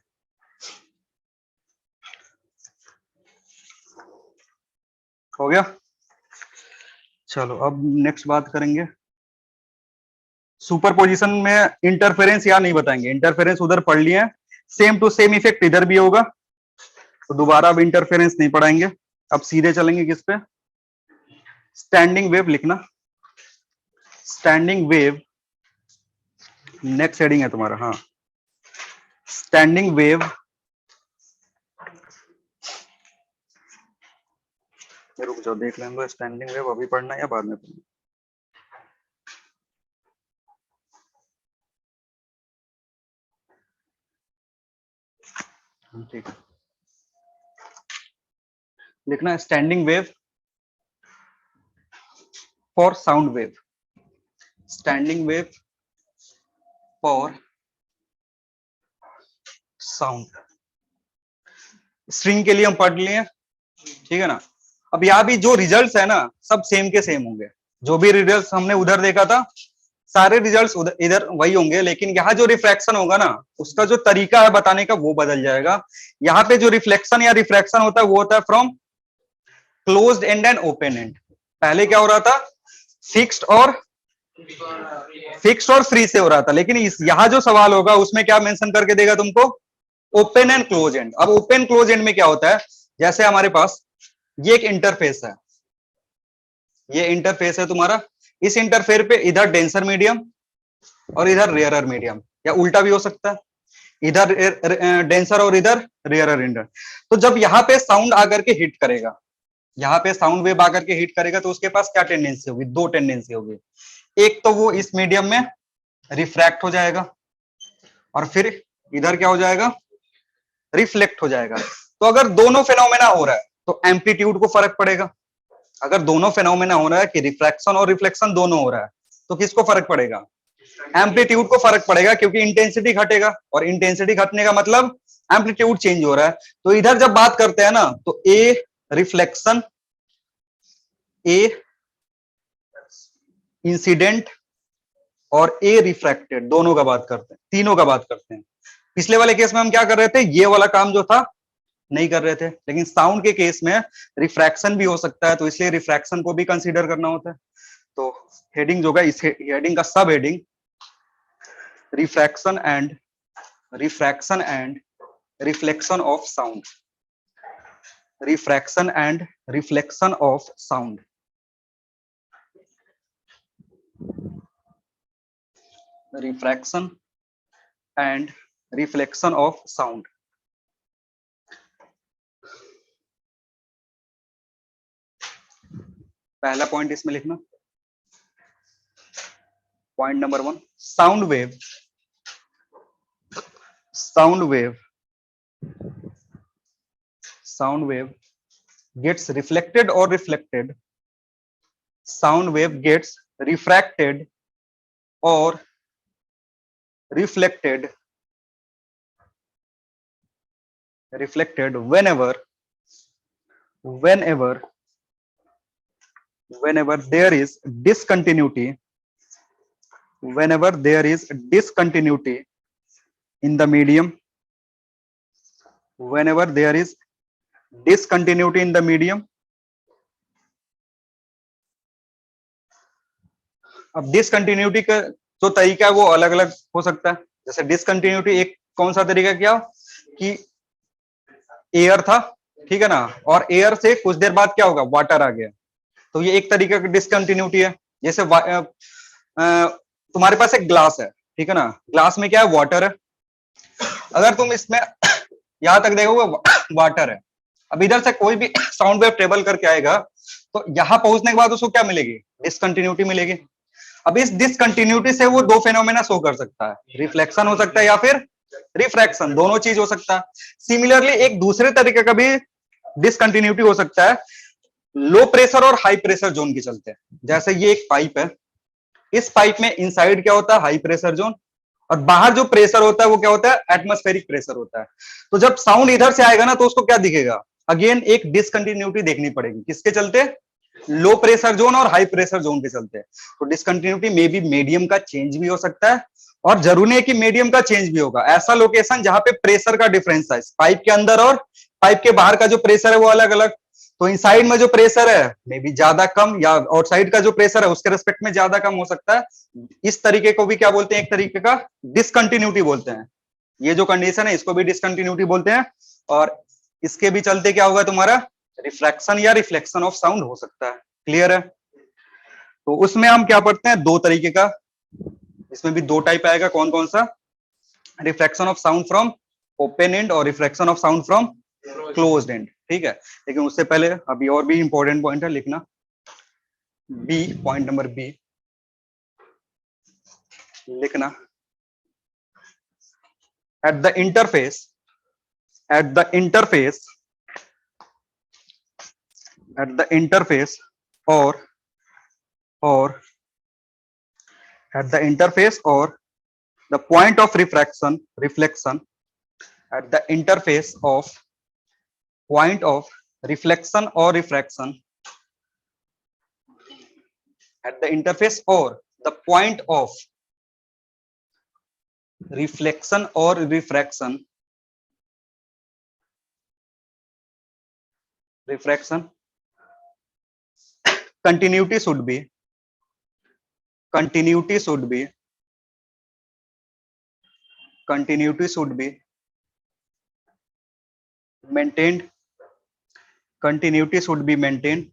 हो गया? चलो अब नेक्स्ट बात करेंगे। सुपरपोजिशन में इंटरफेरेंस या नहीं बताएंगे, इंटरफेरेंस उधर पढ़ लिए, सेम टू सेम इफेक्ट इधर भी होगा, तो दोबारा अब इंटरफेरेंस नहीं पढ़ाएंगे। अब सीधे चलेंगे किस पे? स्टैंडिंग वेव लिखना। स्टैंडिंग वेव नेक्स्ट हेडिंग है तुम्हारा। हाँ, स्टैंडिंग वेव, रुक जाओ देख लेंगे। स्टैंडिंग वेव अभी पढ़ना है या बाद में पढ़ना? ठीक है, लिखना standing wave for sound wave. Standing wave for sound. String के लिए हम पढ़ लिए, ठीक है ना। अब यहाँ भी जो रिजल्ट्स है ना सब सेम के सेम होंगे, जो भी रिजल्ट्स हमने उधर देखा था सारे रिजल्ट्स इधर वही होंगे, लेकिन यहाँ जो रिफ्रैक्शन होगा ना उसका जो तरीका है बताने का वो बदल जाएगा। यहाँ पे जो रिफ्लेक्शन या रिफ्रैक्शन होता है वो होता है from closed and and open and. पहले क्या हो रहा था? फिक्स्ड और फ्री से हो रहा था, लेकिन इस यहाँ जो सवाल होगा उसमें क्या मेंशन करके देगा तुमको? Open and close and. अब ओपन क्लोज एंड में क्या होता है? जैसे हमारे पास ये एक इंटरफेस है, ये इंटरफेस है तुम्हारा, इस इंटरफेस पे इधर डेंसर मीडियम और इधर रेयरर मीडियम, या उल्टा भी हो सकता है, इधर डेंसर और इधर रेयरर इंडर। तो जब यहाँ पे साउंड आकर के हिट करेगा, यहाँ पे साउंड वेव आकर के हिट करेगा, तो उसके पास क्या टेंडेंसी होगी? दो टेंडेंसी होगी। एक तो वो इस मीडियम में रिफ्रैक्ट हो जाएगा, और फिर इधर क्या हो जाएगा? रिफ्लेक्ट हो जाएगा। तो अगर दोनों फेनोमेना हो रहा है तो एम्पलीट्यूड को फर्क पड़ेगा। अगर दोनों फेनोमेना हो रहा है कि रिफ्रैक्शन और रिफ्लेक्शन दोनों हो रहा है, तो किसको फर्क पड़ेगा? एम्पलीट्यूड को फर्क पड़ेगा, क्योंकि इंटेंसिटी घटेगा, और इंटेंसिटी घटने का मतलब एम्पलीट्यूड चेंज हो रहा है। तो इधर जब बात करते हैं ना तो ए रिफ्लेक्शन, ए इंसिडेंट और ए रिफ्रैक्टेड, दोनों का बात करते हैं, तीनों का बात करते हैं। पिछले वाले केस में हम क्या कर रहे थे? ये वाला काम जो था नहीं कर रहे थे, लेकिन साउंड के केस में रिफ्रैक्शन भी हो सकता है, तो इसलिए रिफ्रैक्शन को भी कंसीडर करना होता है। तो हेडिंग जो है, इस हेडिंग का सब heading refraction and reflection of sound. Refraction and reflection of sound. Refraction and reflection of sound. पहला पॉइंट इसमें लिखना, point number 1, sound wave gets reflected or reflected, sound wave gets refracted or reflected whenever there is discontinuity, in the medium, whenever there is discontinuity in the medium। अब discontinuity का जो तरीका है वो अलग अलग हो सकता है। जैसे डिसकंटिन्यूटी एक कौन सा तरीका किया कि एयर था, ठीक है ना, और एयर से कुछ देर बाद क्या होगा, वाटर आ गया, तो ये एक तरीके की डिसकंटिन्यूटी है। जैसे तुम्हारे पास एक ग्लास है, ठीक है ना, ग्लास में क्या है, वाटर है। अगर तुम इसमें यहां तक देखोगे वाटर है, अब इधर से कोई भी साउंड वेव ट्रेवल करके आएगा तो यहां पहुंचने के बाद उसको क्या मिलेगी, डिसकंटिन्यूटी मिलेगी। अब इस डिसकंटिन्यूटी से वो दो फेनोमेना शो कर सकता है, रिफ्लेक्शन हो सकता है या फिर रिफ्रैक्शन, दोनों चीज हो सकता है। सिमिलरली एक दूसरे तरीके का भी डिसकंटिन्यूटी हो सकता है लो प्रेशर और हाई प्रेशर जोन के चलते। जैसे ये एक पाइप है, इस पाइप में इनसाइड क्या होता है, हाई प्रेशर जोन, और बाहर जो प्रेशर होता है वो क्या होता है, एटमॉस्फेरिक प्रेशर होता है। तो जब साउंड इधर से आएगा ना तो उसको क्या दिखेगा, अगेन एक डिसकंटिन्यूटी देखनी पड़ेगी, किसके चलते, लो प्रेशर जोन और हाई प्रेशर जोन के चलते। तो डिसकंटिन्यूटी में भी मीडियम का चेंज भी हो सकता है, और जरूरी नहीं है कि मीडियम का चेंज भी होगा। ऐसा लोकेशन जहां पे प्रेशर का डिफरेंस है, पाइप के अंदर और पाइप के बाहर का जो प्रेशर है वो अलग अलग, तो इनसाइड में जो प्रेशर है मे बी ज्यादा कम, या आउटसाइड का जो प्रेशर है उसके रिस्पेक्ट में ज्यादा कम हो सकता है। इस तरीके को भी क्या बोलते हैं, एक तरीके का डिसकंटिन्यूटी बोलते हैं। ये जो कंडीशन है इसको भी डिसकंटिन्यूटी बोलते हैं। और इसके भी चलते क्या होगा, तुम्हारा रिफ्रैक्शन या रिफ्लेक्शन ऑफ साउंड हो सकता है। क्लियर है? तो उसमें हम क्या पढ़ते हैं, दो तरीके का, इसमें भी दो टाइप आएगा, कौन कौन सा, refraction of sound from open end और refraction of sound from closed end. ठीक है, लेकिन उससे पहले अभी और भी इंपॉर्टेंट पॉइंट है लिखना, बी, पॉइंट नंबर बी लिखना, at the interface, at the interface, at the interface or at the interface or the point of reflection at the interface of point of reflection or refraction, at the interface or the point of reflection or refraction, continuity should be maintained, continuity should be maintained।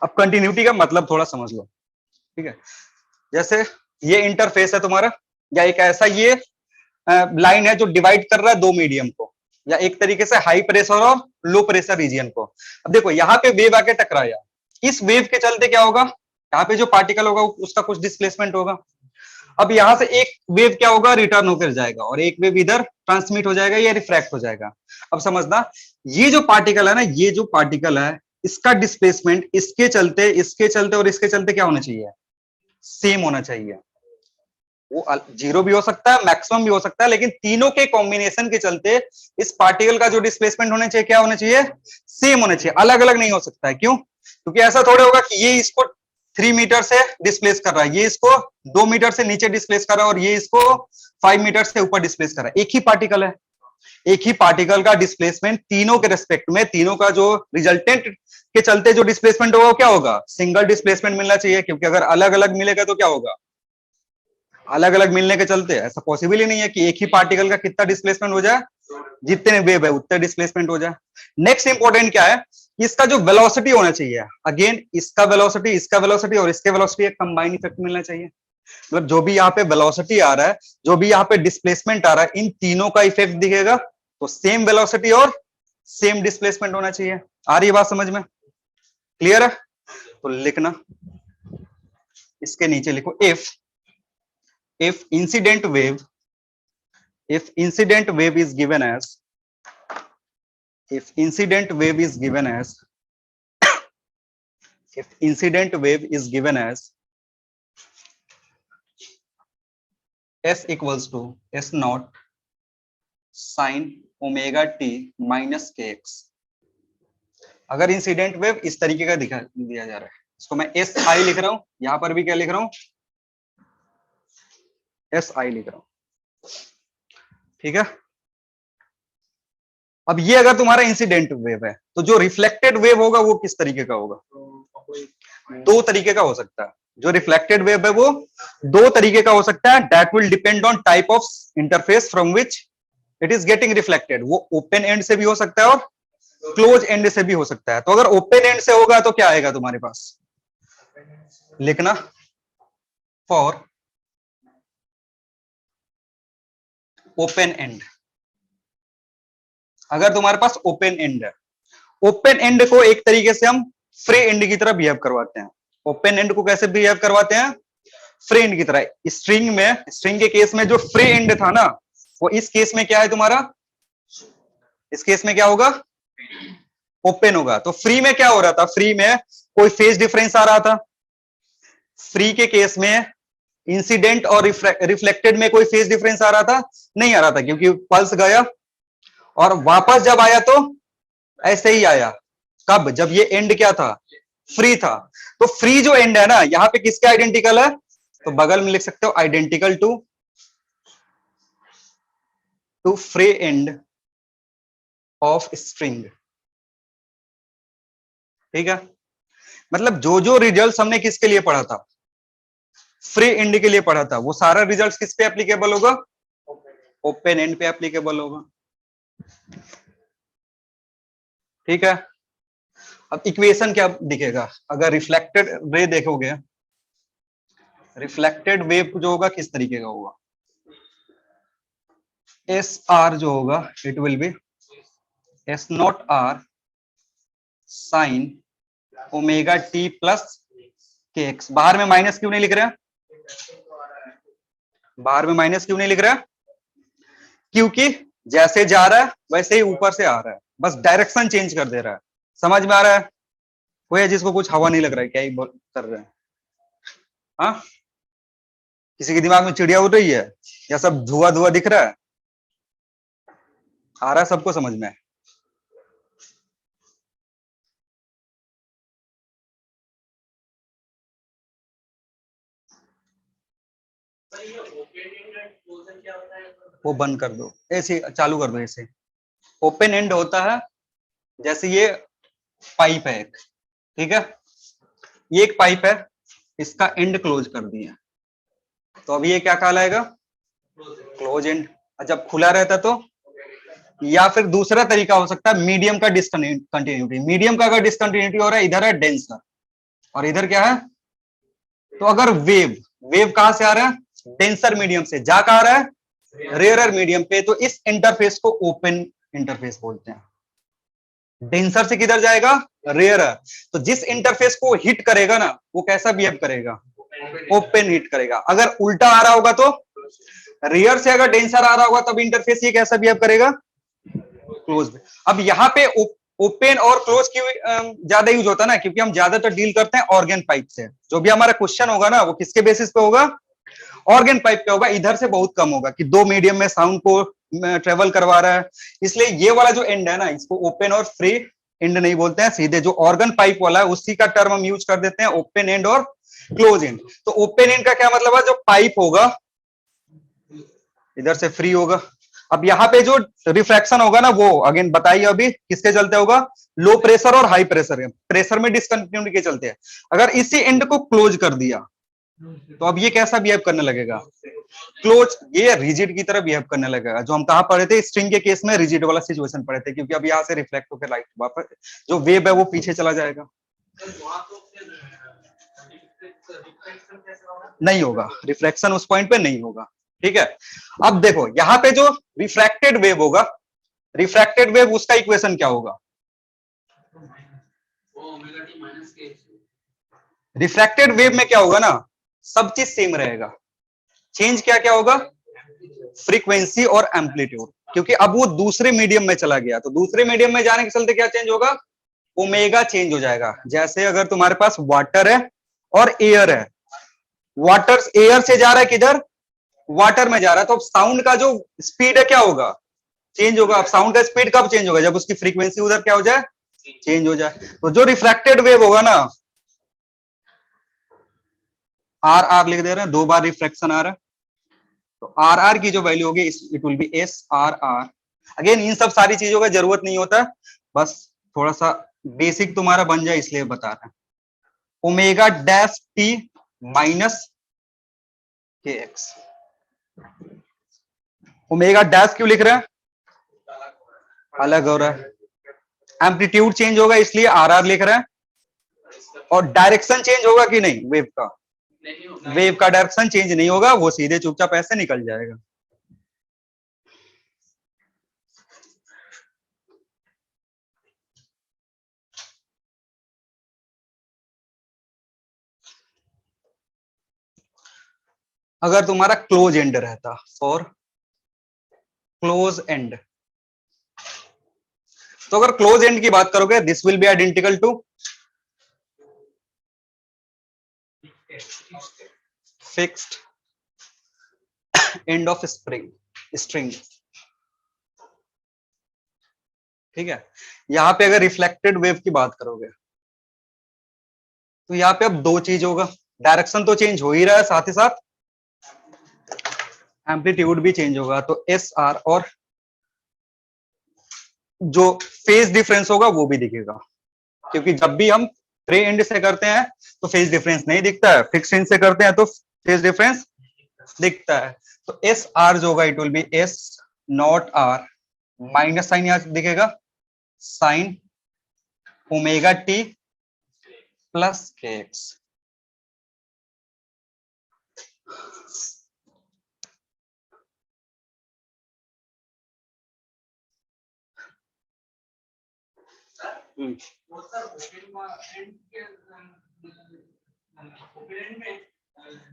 अब continuity का मतलब थोड़ा समझ लो, ठीक है। जैसे ये interface है तुम्हारा, या एक ऐसा ये लाइन है जो डिवाइड कर रहा है दो मीडियम को, या एक तरीके से हाई प्रेशर और लो प्रेशर रीजन को। अब देखो यहाँ पे वेव आके टकराया, इस वेव के चलते क्या होगा, यहाँ पे जो पार्टिकल होगा उसका कुछ डिस्प्लेसमेंट होगा। अब यहाँ से एक वेव क्या होगा, रिटर्न होकर जाएगा, और एक वेव इधर ट्रांसमिट हो जाएगा या रिफ्रैक्ट हो जाएगा। अब समझना, ये जो पार्टिकल है ना, ये जो पार्टिकल है इसका डिस्प्लेसमेंट इसके चलते और इसके चलते क्या होना चाहिए, सेम होना चाहिए। वो जीरो भी हो सकता है, मैक्सिमम भी हो सकता है, लेकिन तीनों के कॉम्बिनेशन के चलते इस पार्टिकल का जो डिस्प्लेसमेंट होना चाहिए, क्या होना चाहिए, सेम होना चाहिए, अलग अलग नहीं हो सकता है। क्यों? क्योंकि ऐसा थोड़ा होगा कि ये इसको 3 मीटर से डिस्प्लेस कर रहा है, ये इसको 2 मीटर से नीचे डिस्प्लेस कर रहा है, और ये इसको 5 मीटर से ऊपर डिस्प्लेस कर रहा है। एक ही पार्टिकल है, एक ही पार्टिकल का डिस्प्लेसमेंट तीनों के रेस्पेक्ट में, तीनों का जो रिजल्टेंट के चलते जो डिस्प्लेसमेंट होगा वो क्या होगा, सिंगल डिस्प्लेसमेंट मिलना चाहिए। क्योंकि अगर अलग अलग मिलेगा तो क्या होगा, अलग अलग मिलने के चलते ऐसा पॉसिबल ही नहीं है कि एक ही पार्टिकल का कितना डिस्प्लेसमेंट हो जाए, जितने वेव है उतने डिस्प्लेसमेंट हो जाए। नेक्स्ट इंपॉर्टेंट क्या है, इसका जो वेलोसिटी होना चाहिए, अगेन इसका वेलोसिटी और इसके वेलोसिटी एक कंबाइंड इफेक्ट मिलना चाहिए। मतलब जो भी यहाँ पे वेलोसिटी आ रहा है, जो भी यहाँ पे डिस्प्लेसमेंट आ रहा है, इन तीनों का इफेक्ट दिखेगा, तो सेम वेलोसिटी और सेम डिस्प्लेसमेंट होना चाहिए। आ रही है बात समझ में? क्लियर है? तो लिखना, इसके नीचे लिखो, if incident wave is given as if incident wave is given as s equals to s naught sin omega t minus kx। अगर इंसिडेंट वेव इस तरीके का दिया जा रहा है, इसको मैं एस आई लिख रहा हूं, यहां पर भी क्या लिख रहा हूं, एस आई लिख रहा हूं, ठीक है। अब ये अगर तुम्हारा इंसिडेंट वेव है, तो जो रिफ्लेक्टेड वेव होगा वो किस तरीके का होगा, दो तरीके का हो सकता है। जो रिफ्लेक्टेड वेव है वो दो तरीके का हो सकता है, that will depend on type of interface from which it is getting reflected. वो ओपन एंड से भी हो सकता है और क्लोज एंड से भी हो सकता है। तो अगर ओपन एंड से होगा तो क्या आएगा तुम्हारे पास, लिखना फॉर ओपन एंड। अगर तुम्हारे पास ओपन एंड है, ओपन एंड को एक तरीके से हम फ्री एंड की तरह बिहेव करवाते हैं। ओपन एंड को कैसे बिहेव करवाते हैं, फ्री एंड की तरह। स्ट्रिंग में, स्ट्रिंग के केस में जो फ्री एंड था ना, वो इस केस में क्या है तुम्हारा, इस केस में क्या होगा, ओपन होगा। तो फ्री में क्या हो रहा था, फ्री में कोई फेज डिफरेंस आ रहा था। फ्री के केस में इंसिडेंट और रिफ्लेक्टेड में कोई फेज डिफरेंस आ रहा था, नहीं आ रहा था, क्योंकि पल्स गया और वापस जब आया तो ऐसे ही आया। कब, जब ये एंड क्या था, फ्री था। तो फ्री जो एंड है ना, यहां पे किसके आइडेंटिकल है, तो बगल में लिख सकते हो identical to free end of string. ठीक है, मतलब जो जो रिजल्ट्स हमने किसके लिए पढ़ा था, फ्री एंड के लिए पढ़ा था, वो सारा रिजल्ट्स किस पे एप्लीकेबल होगा, ओपन एंड पे एप्लीकेबल होगा। ठीक है, अब इक्वेशन क्या दिखेगा, अगर रिफ्लेक्टेड रे देखोगे, रिफ्लेक्टेड वेव जो होगा किस तरीके का होगा, एस आर जो होगा it will be S naught R sine omega T plus K X. बाहर में माइनस क्यों नहीं लिख रहे हैं, बाहर में माइनस क्यों नहीं लिख रहा है, क्योंकि जैसे जा रहा है वैसे ही ऊपर से आ रहा है, बस डायरेक्शन चेंज कर दे रहा है। समझ में आ रहा है, कोई है जिसको कुछ हवा नहीं लग रहा है, क्या ही कर रहे हैं, हाँ, किसी के दिमाग में चिड़िया उड़ रही है या सब धुआं धुआं दिख रहा है, आ रहा है सबको समझ में। वो बंद कर दो, ऐसे चालू कर दो। ऐसे ओपन एंड होता है, जैसे ये पाइप है एक, ठीक है, ये एक पाइप है, इसका एंड क्लोज कर दिया, तो अब ये क्या कहलाएगा, क्लोज एंड। जब खुला रहता तो, या फिर दूसरा तरीका हो सकता है मीडियम का डिसकंटिन्यूटी। मीडियम का अगर डिसकंटिन्यूटी हो रहा है, इधर है डेंसर और इधर क्या है, तो अगर वेव, वेव कहां से आ रहा है, डेंसर मीडियम से, जा कहां रहा है, रेयरर मीडियम पे, तो इस इंटरफेस को ओपन इंटरफेस बोलते हैं। डेंसर से किधर जाएगा, रेयरर। तो जिस इंटरफेस को हिट करेगा ना, वो कैसा बिहेव करेगा, ओपन हिट करेगा। अगर उल्टा आ रहा होगा तो, रेयर से अगर डेंसर आ रहा होगा तब इंटरफेस ये कैसा बिहेव करेगा, क्लोज। अब यहाँ पे ओपन और क्लोज की ज्यादा यूज होता है ना, क्योंकि हम ज्यादातर डील करते हैं ऑर्गन पाइप से। जो भी हमारा क्वेश्चन होगा ना, वो किसके बेसिस पे होगा, ऑर्गन पाइप पे होगा। इधर से बहुत कम होगा कि दो मीडियम में साउंड को ट्रेवल करवा रहा है। इसलिए ये वाला जो एंड है ना, इसको ओपन और फ्री एंड नहीं बोलते हैं, सीधे जो ऑर्गन पाइप वाला है उसी का टर्म हम यूज कर देते हैं, ओपन एंड और क्लोज एंड। तो ओपन एंड का क्या मतलब है, जो पाइप होगा इधर से फ्री होगा। अब यहाँ पे जो रिफ्रैक्शन होगा ना, वो अगेन बताइए अभी किसके चलते होगा, लो प्रेशर और हाई प्रेशर। प्रेशर में डिसकंटिन्यूटी के चलते हैं। अगर इसी एंड को क्लोज कर दिया तो अब ये कैसा बिहेव करने लगेगा, क्लोज, ये रिजिड की तरह बिहेव करने लगेगा। जो हम कहा पढ़े थे, स्ट्रिंग के केस में रिजिड वाला सिचुएशन पढ़े थे, क्योंकि अब यहाँ से रिफ्लेक्ट होकर लाइट वापस जो वेव है वो पीछे चला जाएगा, नहीं होगा रिफ्रैक्शन, उस पॉइंट पे नहीं होगा। ठीक है, अब देखो यहाँ पे जो रिफ्रैक्टेड वेव होगा, रिफ्रैक्टेड वेव उसका इक्वेशन क्या होगा, रिफ्रैक्टेड वेव में क्या होगा ना, सब चीज सेम रहेगा, चेंज क्या क्या होगा, फ्रीक्वेंसी और एम्पलीट्यूड। क्योंकि अब वो दूसरे मीडियम में चला गया, तो दूसरे मीडियम में जाने के चलते क्या चेंज होगा, ओमेगा चेंज हो जाएगा। जैसे अगर तुम्हारे पास वाटर है और एयर है, वाटर एयर से जा रहा है किधर, वाटर में जा रहा है, तो साउंड का जो स्पीड है क्या होगा, चेंज होगा। अब साउंड का स्पीड कब चेंज होगा, जब उसकी फ्रीक्वेंसी उधर क्या हो जाए, चेंज हो जाए। तो जो रिफ्रैक्टेड वेव होगा ना, आर आर लिख दे रहे हैं, दो बार रिफ्रैक्शन आ रहा है, तो आर आर की जो वैल्यू होगी it will be S R R. Again इन सब सारी चीजों का जरूरत नहीं होता, बस थोड़ा सा बेसिक तुम्हारा बन जाए इसलिए बता रहे हैं। ओमेगा डैश टी माइनस के एक्स। ओमेगा डैश क्यों लिख रहे हैं? अलग हो रहा है, एम्पलीट्यूड चेंज होगा इसलिए आर आर लिख रहे हैं। और डायरेक्शन चेंज होगा कि नहीं वेव का? वेव का डायरेक्शन चेंज नहीं होगा, वो सीधे चुपचाप ऐसे निकल जाएगा। अगर तुम्हारा क्लोज एंड रहता, फॉर क्लोज एंड, तो अगर क्लोज एंड की बात करोगे this will be identical to fixed end of string. ठीक है, यहां पे अगर रिफ्लेक्टेड वेव की बात करोगे तो यहाँ पे अब दो चीज होगा, डायरेक्शन तो चेंज हो ही रहा है, साथ ही साथ एम्पलीट्यूड भी चेंज होगा। तो एस आर और जो फेज डिफरेंस होगा वो भी दिखेगा, क्योंकि जब भी हम ट्रे एंड से करते हैं तो फेज डिफरेंस नहीं दिखता है, फिक्स एंड से करते हैं तो फेज डिफरेंस दिखता है। तो एस आर जो होगा it will be S naught R, minus sine यहां दिखेगा, sine omega T plus K X.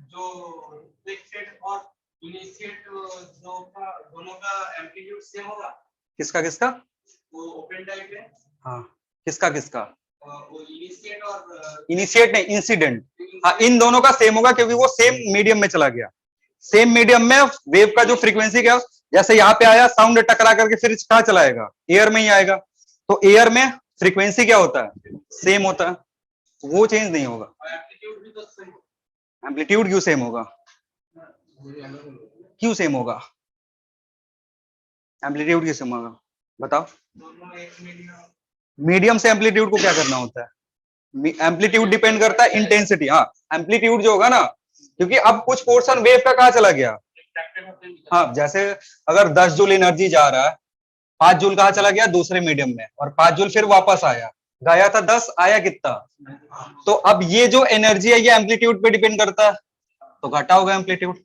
जो फिक्स्ड और इनिशिएट दोनों का एम्पलीट्यूड सेम होगा। किसका किसका? वो ओपन टाइप है। हाँ, किसका किसका? वो इनिशिएट और इनिशिएट नहीं, इंसिडेंट। हाँ, इन दोनों का सेम होगा क्योंकि वो सेम मीडियम में चला गया। सेम मीडियम में वेव का जो फ्रीक्वेंसी क्या, जैसे यहाँ पे आया साउंड टकरा करके फिर कहाँ चलाएगा? एयर में ही आएगा। तो एयर में फ्रीक्वेंसी क्या होता है? सेम होता है, वो चेंज नहीं होगा। एम्पलीट्यूड क्यों सेम होगा? क्यों सेम होगा? एम्पलीट्यूड क्यों सेम होगा बताओ? मीडियम से एम्पलीट्यूड को क्या करना होता है? एम्पलीट्यूड डिपेंड करता है इंटेंसिटी। हाँ, एम्पलीट्यूड जो होगा ना, क्योंकि अब कुछ पोर्शन वेव का कहाँ चला गया? हाँ, जैसे अगर 10 जूल एनर्जी जा रहा है, 5 जूल कहाँ चला गया? दूसरे मीडियम में, और 5 जूल फिर वापस आया, गया था 10, आया कितना? तो अब ये जो एनर्जी है ये एम्पलीट्यूड पे डिपेंड करता है, तो घटा होगा एम्पलीट्यूड।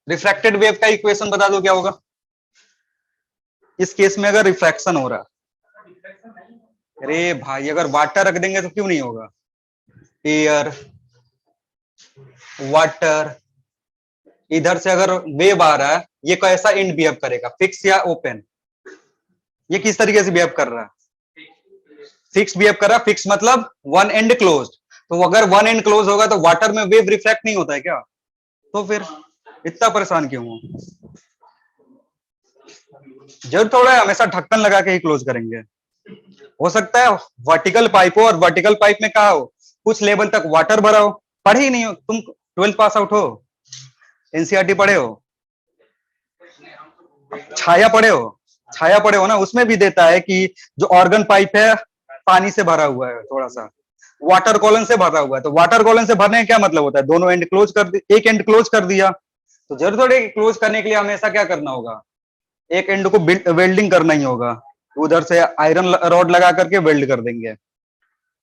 रिफ्रैक्टेड वेव का इक्वेशन बता दो क्या होगा इस केस में अगर रिफ्रैक्शन हो रहा है? अरे भाई, अगर वाटर रख देंगे तो क्यों नहीं होगा? एयर, वाटर, इधर से अगर वेव आ रहा है, ये कैसा एंड बिहेव करेगा, फिक्स या ओपन? ये किस तरीके से बिहेव कर रहा है? फिक्स बिहेव कर रहा है। फिक्स मतलब वन एंड क्लोज्ड। तो अगर वन एंड क्लोज होगा तो वाटर में वेव रिफ्लेक्ट नहीं होता है क्या? तो फिर इतना परेशान क्यों हो? जरूर थोड़ा है, हमेशा ढक्कन लगा के ही क्लोज करेंगे। हो सकता है वर्टिकल पाइप हो और वर्टिकल पाइप में कहा हो कुछ लेवल तक वाटर भरा हो। पढ़े ही नहीं हो तुम, 12th पास आउट हो, एनसीईआरटी पढ़े हो, छाया पढ़े हो? छाया पढ़े हो ना, उसमें भी देता है कि जो ऑर्गन पाइप है पानी से भरा हुआ है, थोड़ा सा वाटर कॉलन से भरा हुआ है। तो वाटर कॉलन से भरने का क्या मतलब होता है? दोनों एंड क्लोज कर, एक एंड क्लोज कर दिया। तो जरूर थोड़े क्लोज करने के लिए हमेशा क्या करना होगा? एक एंड को वेल्डिंग करना ही होगा, उधर से आयरन रॉड लगा करके वेल्ड कर देंगे,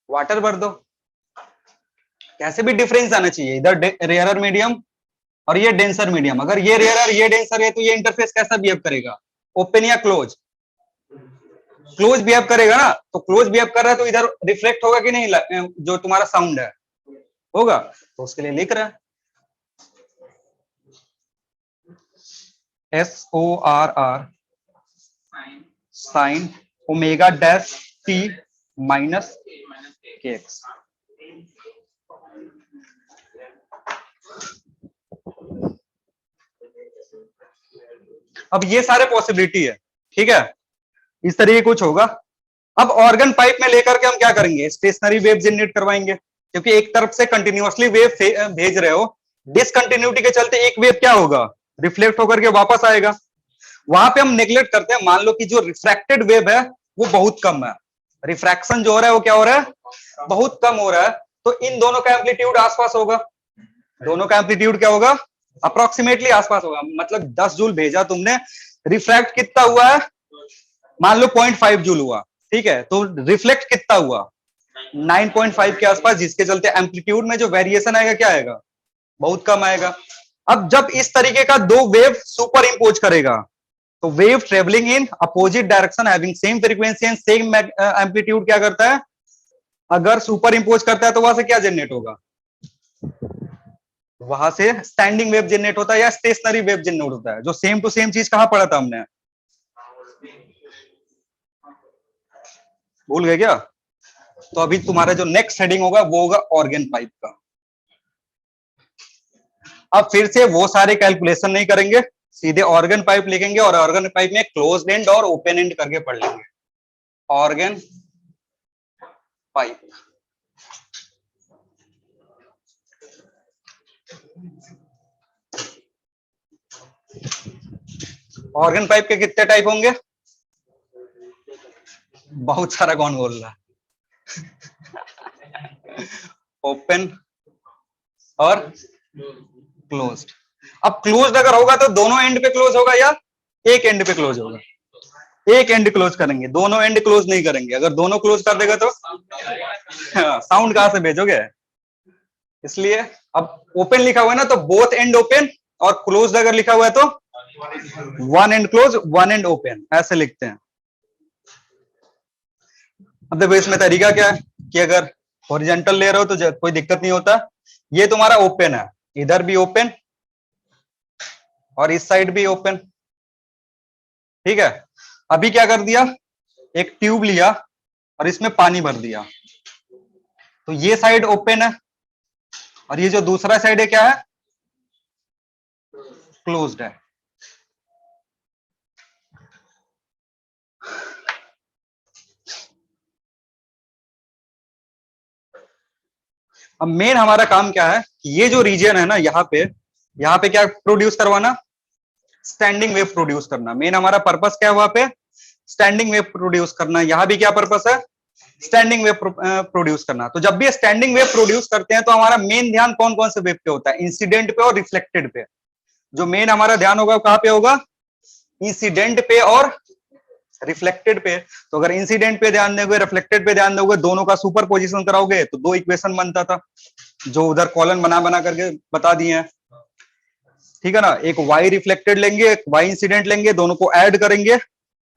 वाटर भर दो। कैसे भी डिफरेंस आना चाहिए, इधर रेयरर मीडियम और ये डेंसर मीडियम। अगर ये रेयरर ये डेंसर है तो ये इंटरफेस कैसा बिहेव करेगा? ओपन या क्लोज? क्लोज बिहेव करेगा ना। तो क्लोज बिहेव कर रहा है तो इधर रिफ्लेक्ट होगा कि नहीं? जो तुम्हारा साउंड है होगा, तो उसके लिए लिख रहा है SORR sine omega dash T minus KX। अब ये सारे पॉसिबिलिटी है, ठीक है, इस तरीके कुछ होगा। अब ऑर्गन पाइप में लेकर के हम क्या करेंगे? स्टेशनरी वेव जनरेट करवाएंगे, क्योंकि एक तरफ से कंटिन्यूअसली वेव भेज रहे हो, डिसकंटिन्यूटी के चलते एक वेव क्या होगा? रिफ्लेक्ट होकर के वापस आएगा। वहां पे हम नेग्लेक्ट करते हैं, मान लो कि जो रिफ्रैक्टेड वेव है वो बहुत कम है, रिफ्रैक्शन जो हो रहा है वो क्या हो रहा है? बहुत कम हो रहा है। तो इन दोनों का एम्पलीट्यूड आसपास होगा, दोनों का एम्पलीट्यूड क्या होगा, अप्रोक्सीमेटली आसपास होगा। मतलब 10 जूल भेजा तुमने, रिफ्रैक्ट कितना हुआ है, मान लो 0.5 जूल हुआ, ठीक है, तो रिफ्लेक्ट कितना हुआ 9.5 के आसपास, जिसके चलते एम्पलीट्यूड में जो वेरिएशन आएगा क्या आएगा, बहुत कम आएगा। अब जब इस तरीके का दो वेव सुपर इंपोज करेगा, तो wave travelling in opposite direction having same frequency and same amplitude क्या करता है, अगर सुपर इंपोज करता है तो वहां से क्या जनरेट होगा, वहां से स्टैंडिंग वेव जनरेट होता है या स्टेशनरी वेव जनरेट होता है। जो सेम टू सेम चीज कहां पढ़ा था हमने, भूल गए क्या? तो अभी तुम्हारा जो नेक्स्ट हेडिंग होगा वो होगा ऑर्गन पाइप का। अब फिर से वो सारे कैलकुलेशन नहीं करेंगे, सीधे ऑर्गन पाइप लिखेंगे और ऑर्गन पाइप में क्लोज्ड एंड और ओपन एंड करके पढ़ लेंगे। ऑर्गन पाइप, ऑर्गन पाइप के कितने टाइप होंगे, बहुत सारा, कौन बोल रहा है? ओपन और क्लोज्ड। अब क्लोज्ड अगर होगा तो दोनों एंड पे क्लोज होगा या एक एंड पे क्लोज होगा, एक एंड क्लोज करेंगे, दोनों एंड क्लोज नहीं करेंगे। अगर दोनों क्लोज कर देगा तो साउंड कहां से भेजोगे, इसलिए अब ओपन लिखा हुआ है ना, तो बोथ एंड ओपन, और क्लोज्ड अगर लिखा हुआ है तो one and close one and open, ऐसे लिखते हैं। अब देखो इसमें तरीका क्या है कि अगर हॉरिजॉन्टल ले रहे हो तो कोई दिक्कत नहीं होता, ये तुम्हारा ओपन है, इधर भी ओपन और इस साइड भी ओपन, ठीक है। अभी क्या कर दिया, एक ट्यूब लिया और इसमें पानी भर दिया, तो ये साइड ओपन है और ये जो दूसरा साइड है क्या है, क्लोज्ड है। अब मेन हमारा काम क्या है, ये जो रीजन है ना, यहाँ पे क्या प्रोड्यूस करवाना, स्टैंडिंग वेव प्रोड्यूस करना। मेन हमारा पर्पस क्या है वहां पे, स्टैंडिंग वेव प्रोड्यूस करना। यहाँ भी क्या पर्पस है, स्टैंडिंग वेव प्रोड्यूस करना। तो जब भी स्टैंडिंग वेव प्रोड्यूस करते हैं तो हमारा मेन ध्यान कौन कौन से वेव पे होता है, इंसिडेंट पे और रिफ्लेक्टेड पे। जो मेन हमारा ध्यान होगा कहां पे होगा, इंसिडेंट पे और रिफ्लेक्टेड पे। तो अगर इंसिडेंट पे ध्यान दोगे, रिफ्लेक्टेड पे ध्यान दोगे, दोनों का सुपर पोजिशन कराओगे तो दो इक्वेशन बनता था, जो उधर कॉलन बना बना करके बता दिए हैं, ठीक है ना। एक y रिफ्लेक्टेड लेंगे, एक y इंसिडेंट लेंगे, दोनों को ऐड करेंगे,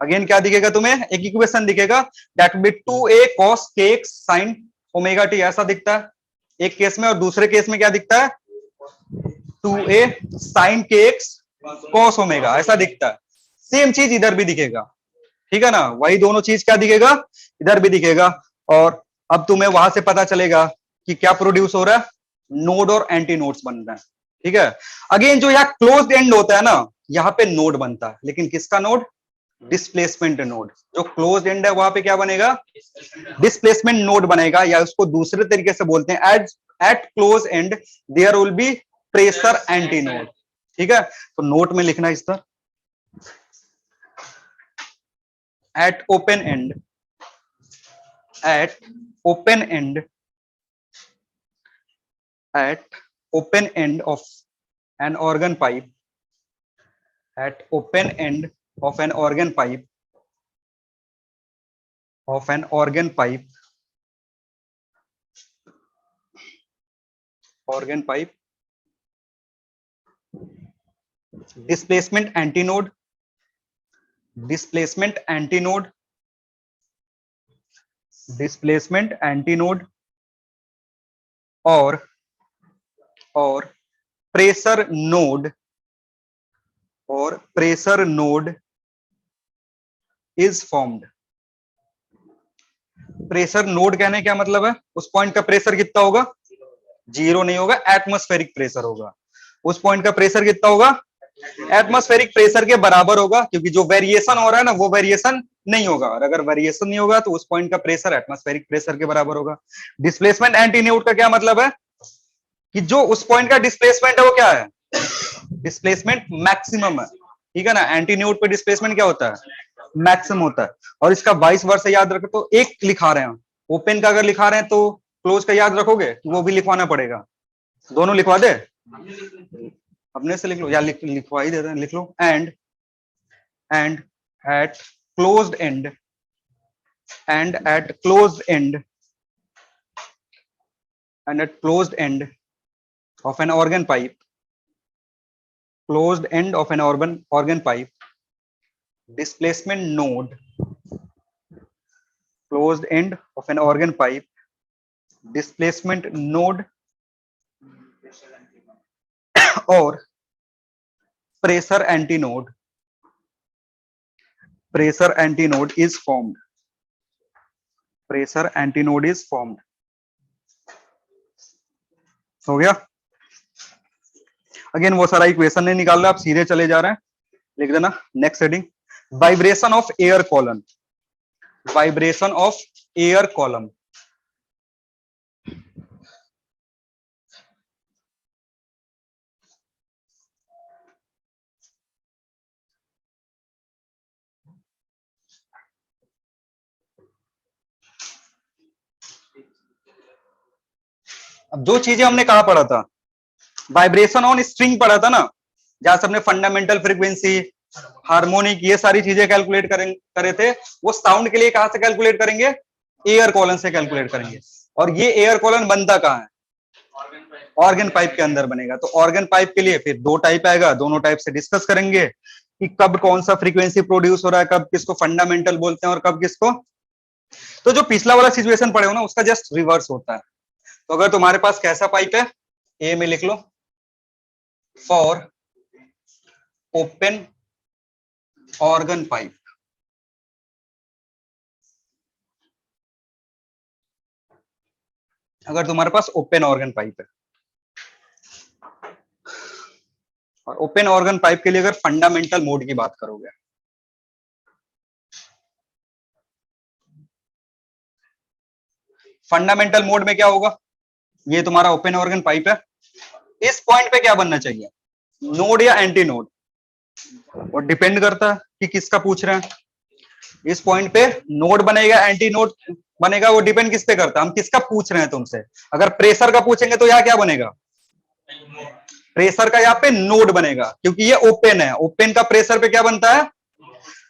अगेन क्या दिखेगा तुम्हें, एक इक्वेशन दिखेगा, that will 2a cos kx sin omega t, ऐसा दिखता है एक केस में। और दूसरे केस में क्या दिखता है, 2a sin kx cos omega, ऐसा दिखता है। सेम चीज इधर भी दिखेगा, ठीक है ना, वही दोनों चीज क्या दिखेगा, इधर भी दिखेगा। और अब तुम्हें वहां से पता चलेगा कि क्या प्रोड्यूस हो रहा है, नोड और एंटी नोड्स बन रहे हैं, ठीक है। अगेन जो यहाँ क्लोज्ड एंड होता है ना, यहाँ पे नोड बनता है, लेकिन किसका नोड, डिस्प्लेसमेंट नोड। जो क्लोज्ड एंड है वहां पे क्या बनेगा, डिस्प्लेसमेंट नोड बनेगा, या उसको दूसरे तरीके से बोलते हैं at close end there will be pressure antinode, ठीक है। तो नोट में लिखना इस तरह, at open end at open end at open end of an organ pipe at open end of an organ pipe of an organ pipe organ pipe displacement antinode displacement antinode displacement antinode और pressure node और pressure node is formed. Pressure node कहने क्या मतलब है, उस point का pressure कितना होगा, जीरो नहीं होगा, एटमॉस्फेरिक प्रेशर होगा। उस पॉइंट का प्रेशर कितना होगा, एटमॉस्फेरिक प्रेशर के बराबर होगा, क्योंकि जो वेरिएशन हो रहा है ना वो वेरिएशन नहीं होगा, और अगर वेरिएशन नहीं होगा तो उस पॉइंट का प्रेशर एटमॉस्फेरिक प्रेशर के बराबर होगा। डिस्प्लेसमेंट एंटीन्यूड का क्या मतलब है, कि जो उस पॉइंट का डिस्प्लेसमेंट है वो क्या है, डिस्प्लेसमेंट मैक्सिमम है, ठीक है ना। एंटीन्यूड पे डिस्प्लेसमेंट क्या होता है, मैक्सिमम होता है। और इसका 22 वर्ष याद रखो, तो एक लिखा रहे हैं, ओपन का अगर लिखा रहे हैं तो क्लोज का याद रखोगे वो भी लिखवाना पड़ेगा, दोनों लिखवा दे, अपने से लिख लो या लिखवा ही देते हैं, लिख लो end at closed end and at closed end and at closed end of an organ pipe, closed end of an organ pipe, displacement node, closed end of an organ pipe, displacement node or pressure antinode is formed, pressure antinode is formed. हो गया, again वो सारा equation नहीं निकाल रहा, आप सीधे चले जा रहे हैं, लिख देना next heading, vibration of air column, vibration of air column, अब जो चीजें हमने कहा पढ़ा था, वाइब्रेशन ऑन स्ट्रिंग पढ़ा था ना, जहां से हमने फंडामेंटल फ्रीक्वेंसी, हार्मोनिक, ये सारी चीजें कैलकुलेट करे थे, वो साउंड के लिए कहां से कैलकुलेट करेंगे, एयर कॉलन से कैलकुलेट करेंगे। और ये एयर कॉलन बनता कहां है, ऑर्गन पाइप के अंदर बनेगा। तो ऑर्गन पाइप के लिए फिर दो टाइप आएगा, दोनों टाइप से डिस्कस करेंगे कि कब कौन सा फ्रीक्वेंसी प्रोड्यूस हो रहा है, कब किसको फंडामेंटल बोलते हैं और कब किसको। तो जो पिछला वाला सिचुएशन पढ़े हो ना, उसका जस्ट रिवर्स होता है। तो अगर तुम्हारे पास कैसा पाइप है, ए में लिख लो फॉर ओपन ऑर्गन पाइप, अगर तुम्हारे पास ओपन ऑर्गन पाइप है, और ओपन ऑर्गन पाइप के लिए अगर फंडामेंटल मोड की बात करोगे, फंडामेंटल मोड में क्या होगा, ये तुम्हारा ओपन ऑर्गन पाइप है, इस पॉइंट पे क्या बनना चाहिए, नोड या एंटी नोड, और डिपेंड करता है कि किसका पूछ रहे हैं। इस पॉइंट पे नोड बनेगा, एंटी नोड बनेगा, वो डिपेंड किस पे करता है, हम किसका पूछ रहे हैं तुमसे। अगर प्रेशर का पूछेंगे तो यहाँ क्या बनेगा, प्रेशर का यहाँ पे नोड बनेगा, क्योंकि ये ओपन है, ओपन का प्रेशर पे क्या बनता है,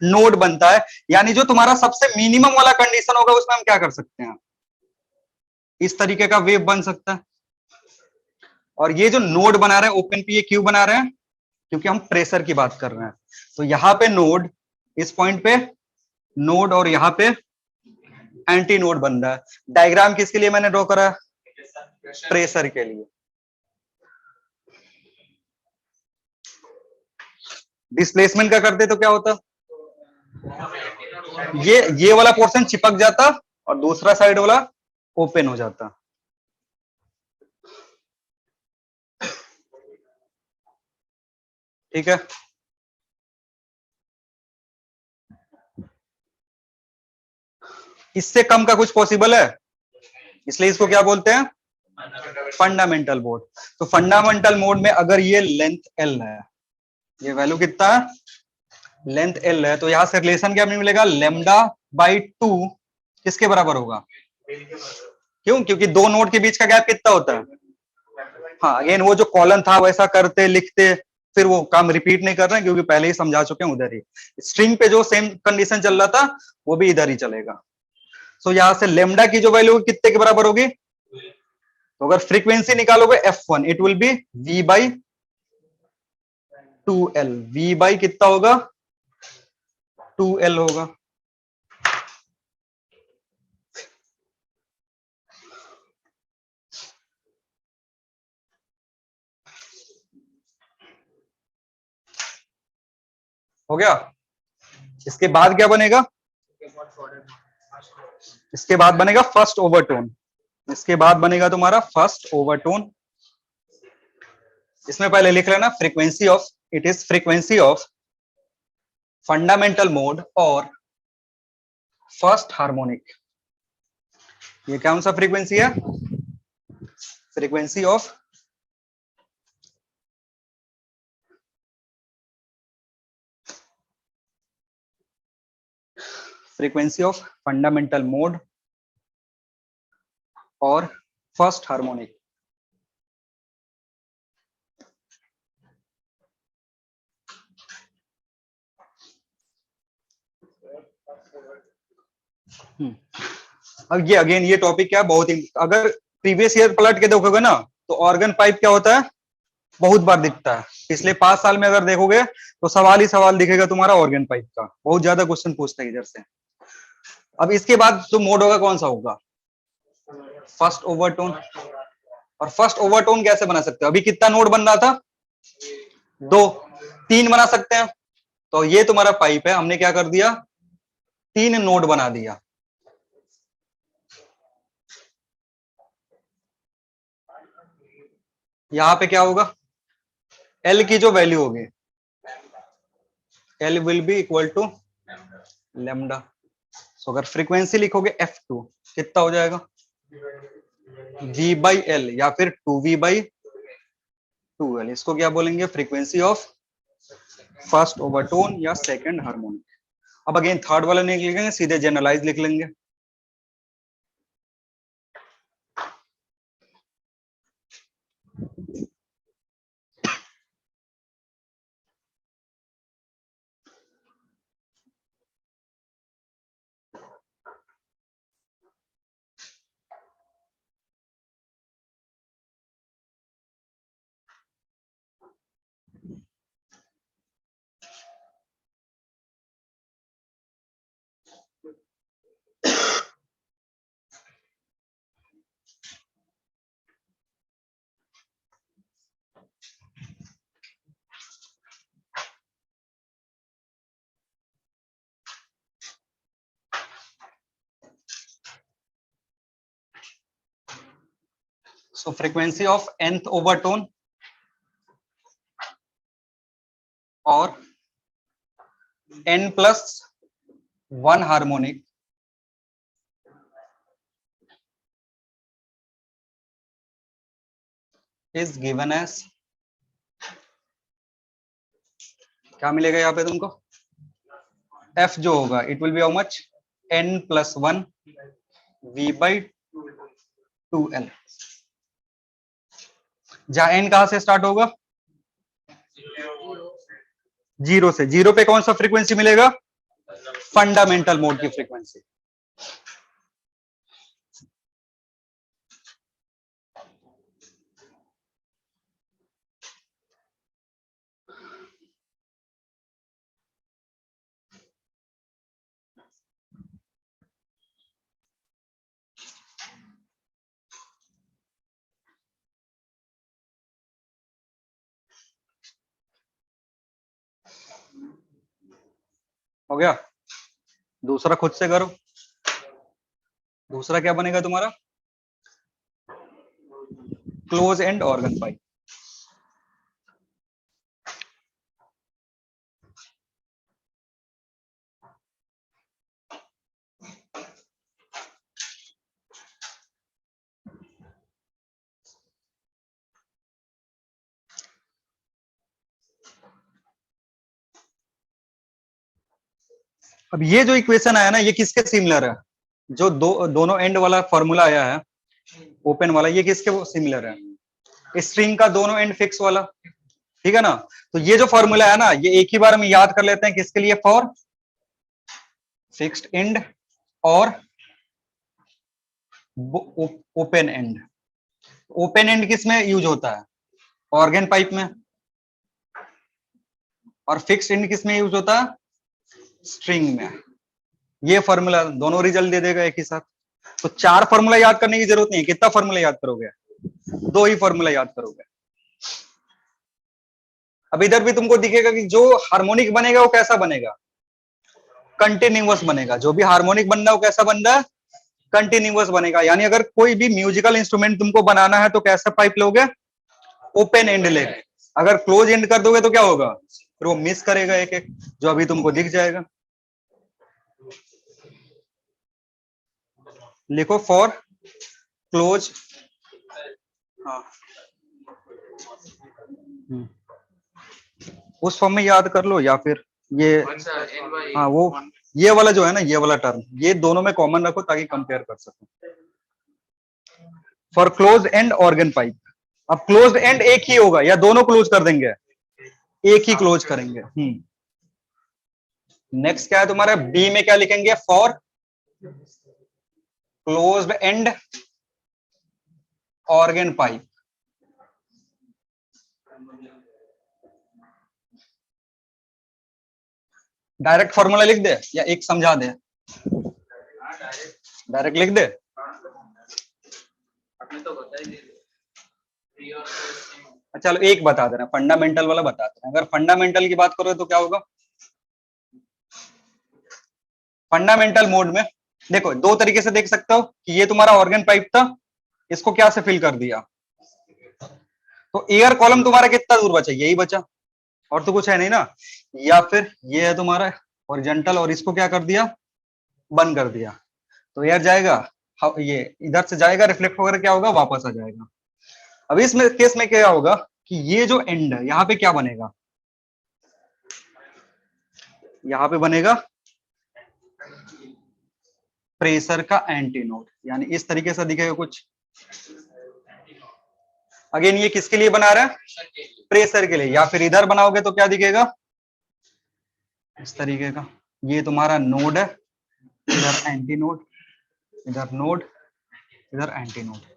नोड बनता है। यानी जो तुम्हारा सबसे मिनिमम वाला कंडीशन होगा उसमें हम क्या कर सकते हैं, इस तरीके का वेव बन सकता है। और ये जो नोड बना रहे हैं ओपन पे, ये क्यों बना रहे हैं, क्योंकि हम प्रेशर की बात कर रहे हैं। तो यहाँ पे नोड, इस पॉइंट पे नोड, और यहाँ पे एंटी नोड बन रहा है। डायग्राम किसके लिए मैंने ड्रॉ करा, प्रेशर के लिए। डिस्प्लेसमेंट का करते तो क्या होता, ये वाला पोर्शन चिपक जाता और दूसरा साइड वाला ओपन हो जाता। ठीक है, इससे कम का कुछ पॉसिबल है, इसलिए इसको क्या बोलते हैं, फंडामेंटल मोड। तो फंडामेंटल मोड में अगर ये लेंथ एल है, ये वैल्यू कितना है, लेंथ एल है, तो यहां से रिलेशन क्या मिलेगा, लेमडा बाई 2 किसके बराबर होगा, क्यों, क्योंकि दो नोड के बीच का गैप कितना होता है। हाँ, अगेन वो जो कॉलन था वैसा करते लिखते, फिर वो काम रिपीट नहीं कर रहे हैं, क्योंकि पहले ही समझा चुके हैं उधर ही। स्ट्रिंग पे जो सेम कंडीशन चल रहा था वो भी इधर ही चलेगा। सो यहां से लेमडा की जो वैल्यू कितने के बराबर होगी, तो अगर फ्रीक्वेंसी निकालोगे F1, it will B V by 2L, V by कितना होगा, 2L होगा। हो गया, इसके बाद क्या बनेगा, इसके बाद बनेगा फर्स्ट ओवरटोन, इसके बाद बनेगा तुम्हारा फर्स्ट ओवरटोन। इसमें पहले लिख लेना frequency of, it is frequency of fundamental mode और फर्स्ट हार्मोनिक। ये कौन सा फ्रीक्वेंसी है, फ्रीक्वेंसी ऑफ फंडामेंटल मोड और फर्स्ट हार्मोनिक। अब ये अगेन ये टॉपिक क्या है, बहुत ही, अगर प्रीवियस ईयर पलट के देखोगे ना तो ऑर्गन पाइप क्या होता है, बहुत बार दिखता है। पिछले 5 साल में अगर देखोगे तो सवाल ही सवाल दिखेगा तुम्हारा ऑर्गन पाइप का, बहुत ज्यादा क्वेश्चन पूछता है इधर से। अब इसके बाद जो मोड होगा कौन सा होगा, फर्स्ट ओवरटोन। और फर्स्ट ओवरटोन कैसे बना सकते हो, अभी कितना नोड बन रहा था, 2, 3 बना सकते हैं। तो ये तुम्हारा पाइप है, हमने क्या कर दिया, 3 नोड बना दिया। यहां पे क्या होगा, एल की जो वैल्यू होगी, L will be equal to lambda. So अगर फ्रीक्वेंसी लिखोगे F2 कितना हो जाएगा, V/L या फिर 2V/2L। इसको क्या बोलेंगे, फ्रीक्वेंसी ऑफ फर्स्ट ओवरटोन या सेकंड हार्मोनिक। अब अगेन थर्ड वाला नहीं लिखेंगे, सीधे जनरलाइज लिख लेंगे। सो फ्रीक्वेंसी ऑफ nth ओवरटोन और n+1 harmonic is given as, क्या मिलेगा यहाँ पे तुमको, f जो होगा it will B how much, n+1 V/2L। जहां n कहां से स्टार्ट होगा, 0 से। 0 पे कौन सा फ्रीक्वेंसी मिलेगा, फंडामेंटल मोड की फ्रीक्वेंसी। हो गया, दूसरा खुद से करो। दूसरा क्या बनेगा तुम्हारा, क्लोज एंड ऑर्गन पाइप। अब ये जो इक्वेशन आया ना, ये किसके सिमिलर है, जो दोनों एंड वाला फॉर्मूला आया है ओपन वाला, ये किसके सिमिलर है, स्ट्रिंग का दोनों एंड फिक्स वाला, ठीक है ना। तो ये जो फॉर्मूला है ना, ये एक ही बार हम याद कर लेते हैं, किसके लिए, फॉर फिक्स्ड एंड और ओपन एंड। ओपन एंड किस में यूज होता है, ऑर्गन पाइप में, और फिक्स्ड एंड किस में यूज होता है, स्ट्रिंग में। ये फॉर्मूला दोनों रिजल्ट दे देगा एक ही साथ। तो 4 फॉर्मूला याद करने की जरूरत नहीं है, कितना फॉर्मूला याद करोगे, 2 ही फॉर्मूला याद करोगे। अब इधर भी तुमको दिखेगा कि जो हार्मोनिक बनेगा वो कैसा बनेगा, कंटिन्यूअस बनेगा। जो भी हार्मोनिक बन रहा है वो कैसा बन रहा है, कंटिन्यूअस बनेगा। यानी अगर कोई भी म्यूजिकल इंस्ट्रूमेंट तुमको बनाना है तो कैसा पाइप लोगे, ओपन एंड लेगे। अगर क्लोज एंड कर दोगे तो क्या होगा, फिर वो मिस करेगा एक एक, जो अभी तुमको दिख जाएगा। लिखो फॉर क्लोज, हाँ उस फॉर्म में याद कर लो, या फिर ये, हाँ वो ये वाला जो है ना, ये वाला टर्म, ये दोनों में कॉमन रखो ताकि कंपेयर कर सको। For close and organ pipe. अब क्लोज एंड एक ही होगा या दोनों क्लोज कर देंगे? एक ही क्लोज करेंगे। नेक्स्ट क्या है तुम्हारा, बी में क्या लिखेंगे, for closed end organ pipe. Direct formula लिख दे या एक समझा दे? डायरेक्ट लिख दे। चलो एक बता देना, फंडामेंटल वाला बता देना। अगर फंडामेंटल की बात करो तो क्या होगा, फंडामेंटल मोड में देखो दो तरीके से देख सकते हो कि ये तुम्हारा ऑर्गन पाइप था, इसको क्या से फिल कर दिया, तो एयर कॉलम तुम्हारा कितना दूर बचा, यही बचा, और तो कुछ है नहीं ना। या फिर ये है तुम्हारा हॉरिजॉन्टल और इसको क्या कर दिया, बंद कर दिया, तो एयर जाएगा, ये इधर से जाएगा, रिफ्लेक्ट वगैरह क्या होगा, वापस आ जाएगा। अब इसमें केस में क्या होगा कि ये जो एंड है यहाँ पे क्या बनेगा, यहाँ पे बनेगा प्रेशर का एंटी नोड, यानी इस तरीके से दिखेगा कुछ। अगेन ये किसके लिए बना रहा है, प्रेशर के लिए। या फिर इधर बनाओगे तो क्या दिखेगा, इस तरीके का, ये तुम्हारा नोड है, इधर एंटी नोड, इधर नोड, इधर एंटी नोड।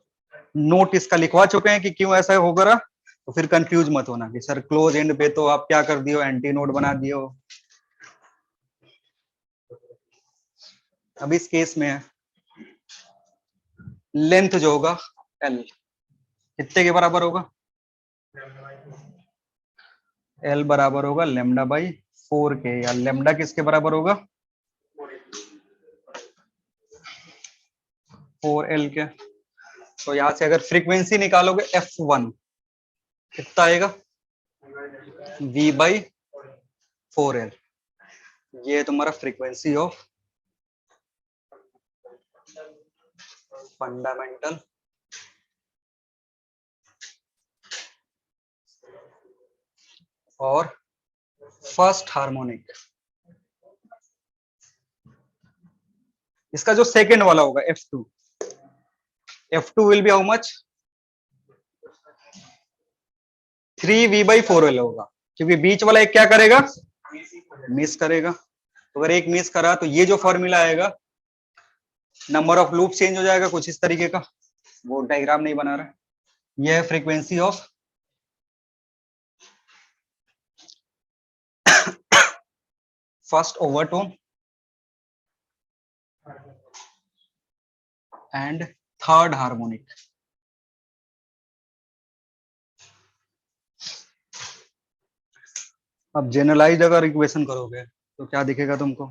नोट इसका लिखवा चुके हैं कि क्यों ऐसा होगा, तो फिर कंफ्यूज मत होना कि सर क्लोज एंड पे तो आप क्या कर दियो, एंटी नोड बना दियो। अब इस केस में लेंथ जो होगा एल कितने के बराबर होगा, एल बराबर होगा लेमडा बाई 4 के, या लेमडा किसके बराबर होगा, 4L के। तो यहां से अगर फ्रीक्वेंसी निकालोगे F1 कितना आएगा, V बाई 4L। ये तुम्हारा फ्रीक्वेंसी ऑफ फंडामेंटल और फर्स्ट हार्मोनिक। इसका जो सेकेंड वाला होगा F2, F2 will be how much, 3V/4L होगा, क्योंकि बीच वाला एक क्या करेगा, मिस करेगा। तो अगर एक मिस करा तो ये जो फॉर्मूला आएगा, नंबर ऑफ लूप चेंज हो जाएगा कुछ इस तरीके का, वो डायग्राम नहीं बना रहा। यह है frequency of first overtone and third harmonic. अब जनरलाइज अगर इक्वेशन करोगे तो क्या दिखेगा तुमको,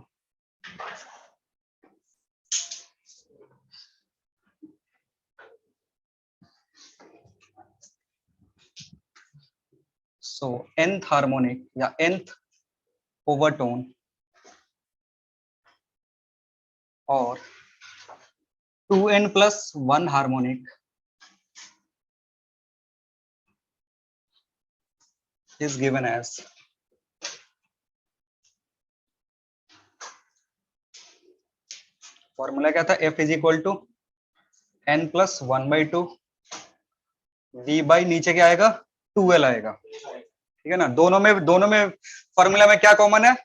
सो nth हार्मोनिक या nth ओवरटोन और 2n+1 harmonic is given as formula क्या था, F is equal to n+1/2 V by नीचे क्या आएगा, 2L आएगा, ठीक है ना। दोनों में फॉर्मूला में क्या कॉमन है,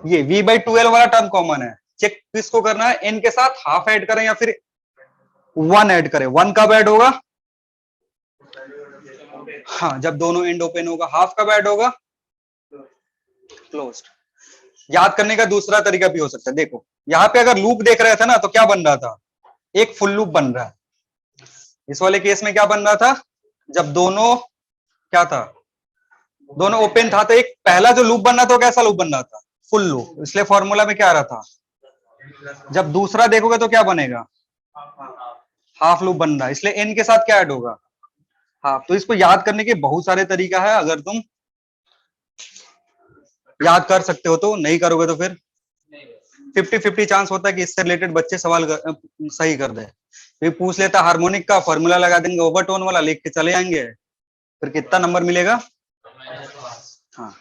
ये V/2L वाला टर्म कॉमन है। चेक किसको करना है, n के साथ हाफ ऐड करें या फिर 1 ऐड करें। 1 कब ऐड होगा, हाँ जब दोनों एंड ओपन होगा। हाफ कब ऐड होगा, क्लोज्ड। याद करने का दूसरा तरीका भी हो सकता है, देखो यहाँ पे अगर लूप देख रहे थे ना तो क्या बन रहा था, एक फुल लूप बन रहा है। इस वाले केस में क्या बन रहा था, जब दोनों क्या था, दोनों ओपन था, तो एक पहला जो लूप बन रहा था कैसा लूप बन रहा था, फुल लूप। इसलिए फॉर्मूला में क्या आ रहा था, जब दूसरा देखोगे तो क्या बनेगा, हाफ लूप बन रहा है, इसलिए एन के साथ क्या ऐड होगा, हाफ। तो इसको याद करने के बहुत सारे तरीका है, अगर तुम याद कर सकते हो तो, नहीं करोगे तो फिर 50-50 चांस होता है कि इससे रिलेटेड बच्चे सवाल सही कर दे। फिर पूछ लेता हार्मोनिक का फॉर्मूला लगा देंगे, ओवरटोन वाला लिख के चले जाएंगे, फिर कितना नंबर मिलेगा। हाँ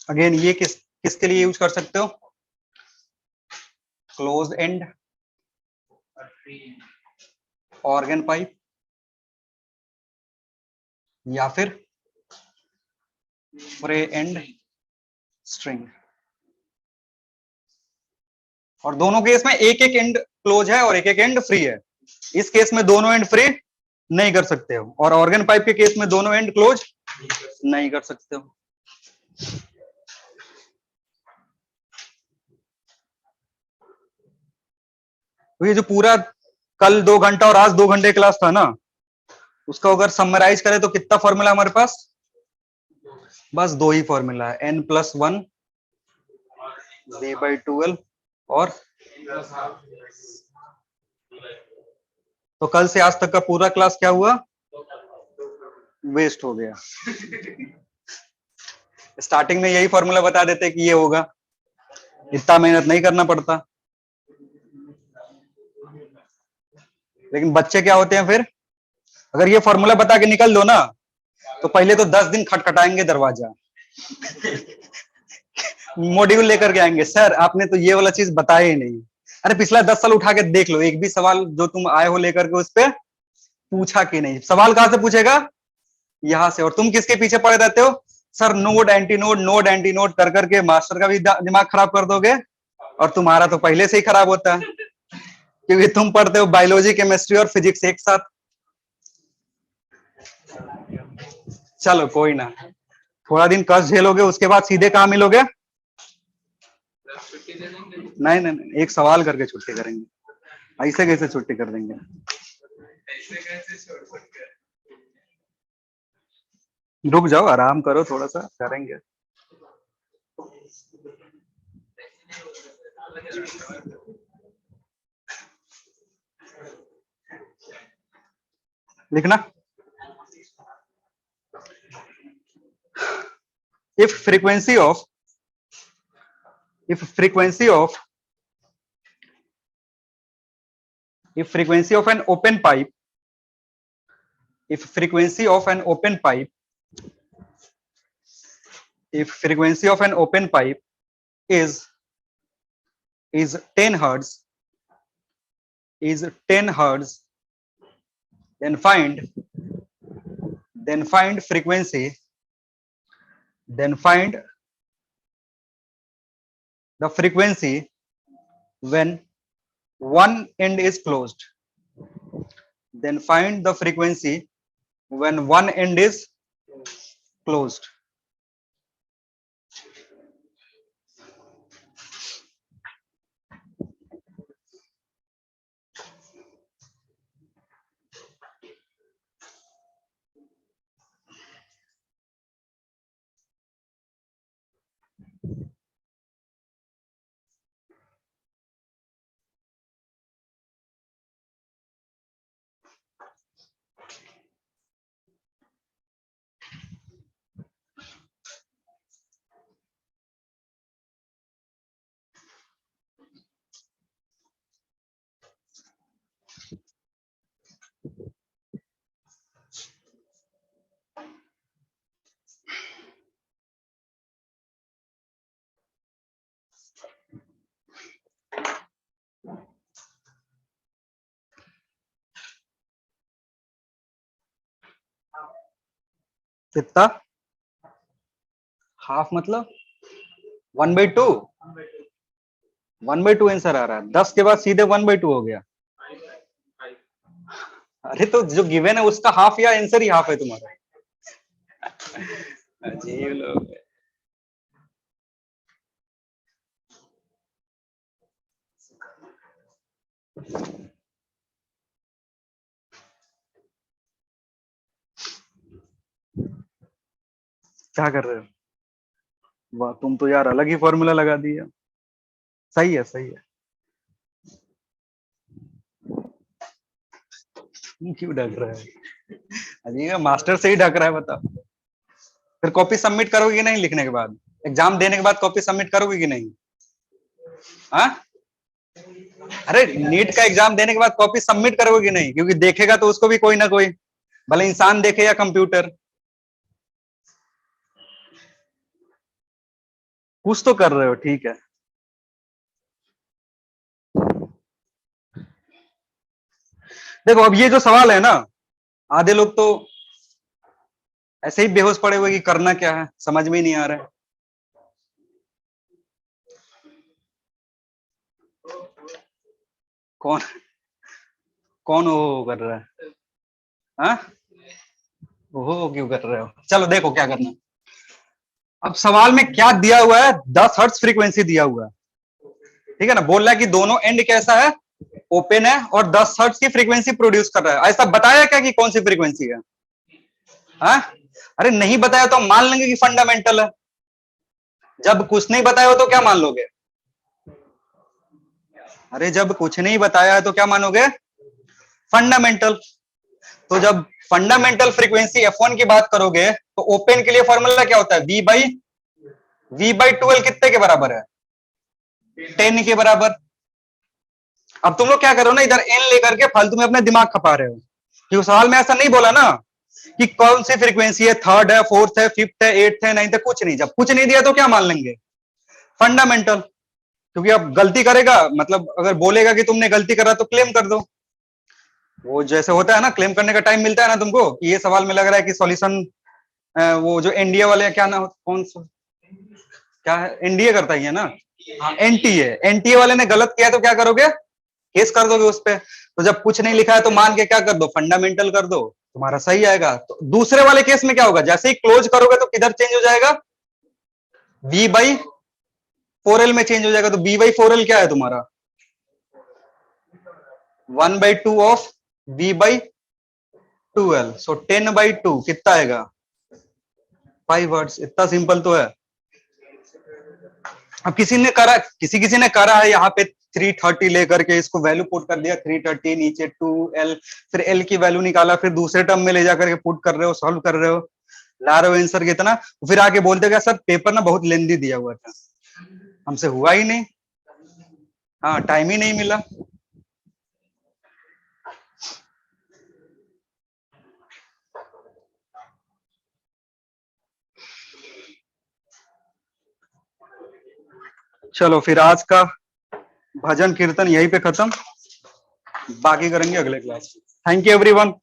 अगेन ये किसके लिए यूज कर सकते हो? क्लोज एंड ऑर्गन पाइप या फिर फ्रे एंड स्ट्रिंग। और दोनों केस में एक एक एंड क्लोज है और एक एक एंड फ्री है। इस केस में दोनों एंड फ्री नहीं कर सकते हो, और ऑर्गन पाइप के केस में दोनों एंड क्लोज नहीं कर सकते हो। तो ये जो पूरा कल 2 घंटा और आज 2 घंटे क्लास था ना, उसका अगर समराइज करें तो कितना फॉर्मूला हमारे पास? बस दो ही फॉर्मूला है, n+1 d/12 और तो कल से आज तक का पूरा क्लास क्या हुआ? वेस्ट हो गया। स्टार्टिंग में यही फॉर्मूला बता देते कि ये होगा, इतना मेहनत नहीं करना पड़ता। लेकिन बच्चे क्या होते हैं फिर, अगर ये फॉर्मूला बता के निकल दो ना, तो पहले तो 10 दिन खटखटाएंगे दरवाजा, मॉड्यूल लेकर के आएंगे, सर आपने तो ये वाला चीज बताया ही नहीं। अरे पिछला 10 साल उठा के देख लो, एक भी सवाल जो तुम आए हो लेकर के उस पर पूछा कि नहीं। सवाल कहां से पूछेगा? यहां से। और तुम किसके पीछे पड़े रहते हो? Sir node anti node, node anti node कर करके मास्टर का भी दिमाग खराब कर दोगे, और तुम्हारा तो पहले से ही खराब होता है, क्योंकि तुम पढ़ते हो बायोलॉजी, केमिस्ट्री और फिजिक्स एक साथ। चलो कोई ना, थोड़ा दिन कष्ट झेलोगे, उसके बाद सीधे कहां मिलोगे? नहीं नहीं नहीं, एक सवाल करके छुट्टी करेंगे, ऐसे कैसे छुट्टी कर देंगे? रुक जाओ, आराम करो, थोड़ा सा करेंगे। लिखना, if frequency of if frequency of if frequency of an open pipe if frequency of an open pipe if frequency of an open pipe is 10 hertz is 10 hertz, then find frequency, then find the frequency when one end is closed, then find the frequency when one end is closed. कितना? Half मतलब 1/2? 1/2 answer आ रहा है, 10 के बाद सीधे 1/2 हो गया। अरे तो जो गिवन है उसका हाफ, या आंसर ही हाफ है तुम्हारा? अजीब लोग हैं। क्या कर रहे हो? वाह, तुम तो यार अलग ही फॉर्मूला लगा दिया। सही है सही है। क्यों ढक रहा है? अजीब है, मास्टर से ही ढक रहा है, बताओ। फिर कॉपी सबमिट करोगे कि नहीं लिखने के बाद? एग्जाम देने के बाद कॉपी सबमिट करोगे कि नहीं? हाँ? अरे नीट का एग्जाम देने के बाद कॉपी सबमिट करोगे कि नहीं? क्योंकि देखेगा तो उसको भी कोई ना कोई, भले इंसान देखे या कंप्यूटर। कुछ तो कर रहे हो, ठीक है। देखो अब ये जो सवाल है ना, आधे लोग तो ऐसे ही बेहोश पड़े हुए कि करना क्या है, समझ में ही नहीं आ रहा है। कौन कौन हो कर रहा है? हाँ, वो क्यों कर रहे हो? चलो देखो क्या करना है। अब सवाल में क्या दिया हुआ है, 10 हर्ट्ज फ्रीक्वेंसी दिया हुआ है, ठीक है ना। बोल रहा है कि दोनों एंड कैसा है, ओपन है, और 10 हर्ट्ज की फ्रीक्वेंसी प्रोड्यूस कर रहा है। ऐसा बताया क्या कि कौन सी फ्रीक्वेंसी है? हाँ, अरे नहीं बताया तो हम मान लेंगे कि फंडामेंटल है। जब कुछ नहीं बताया हो तो क्या मान लोगे? अरे जब कुछ नहीं बताया है तो क्या मानोगे? फंडामेंटल। तो जब फंडामेंटल फ्रीक्वेंसी F1 की बात करोगे तो ओपन के लिए फॉर्मूला क्या होता है? V बाई 12 कितने के बराबर है? 10 के बराबर। अब तुम लोग क्या करो ना, इधर n लेकर के फालतू में अपना दिमाग खपा रहे हो, कि उस सवाल में ऐसा नहीं बोला ना कि कौन सी फ्रीक्वेंसी है, थर्ड है, फोर्थ है, फिफ्थ है, एट्थ है, नाइन्थ है, कुछ नहीं। जब कुछ नहीं दिया तो क्या मान लेंगे? फंडामेंटल। क्योंकि अब गलती करेगा, मतलब अगर बोलेगा कि तुमने गलती करा तो क्लेम कर दो। वो जैसे होता है ना, क्लेम करने का टाइम मिलता है ना तुमको, कि ये सवाल में लग रहा है कि सॉल्यूशन, वो जो एनडीए वाले क्या ना, कौन सा, क्या है, एनडीए करता ही है ना, एनटीए, एनटीए वाले ने गलत किया तो क्या करोगे? केस कर दोगे उस पे। तो जब कुछ नहीं लिखा है तो मान के क्या कर दो? फंडामेंटल कर दो, तुम्हारा सही आएगा। तो दूसरे वाले केस में क्या होगा? जैसे ही क्लोज करोगे तो किधर चेंज हो जाएगा? V/4L में चेंज हो जाएगा। तो B/4L क्या है तुम्हारा? 1/2 ऑफ V/2L। सो 10/2 कितना आएगा? 5 हर्ट्ज। इतना सिंपल तो है। अब किसी ने करा है यहाँ पे 330 लेकर के इसको वैल्यू पुट कर दिया, 330 नीचे 2L, फिर L की वैल्यू निकाला, फिर दूसरे टर्म में ले जाकर के पुट कर रहे हो, सॉल्व कर रहे हो, ला रहे हो आंसर कितना, फिर आके बोलते हो सर पेपर ना बहुत लेंदी दिया हुआ था। हमसे हुआ ही नहीं। हाँ, टाइम ही नहीं मिला। चलो फिर आज का भजन कीर्तन यहीं पे खत्म, बाकी करेंगे अगले क्लास में। Thank you everyone.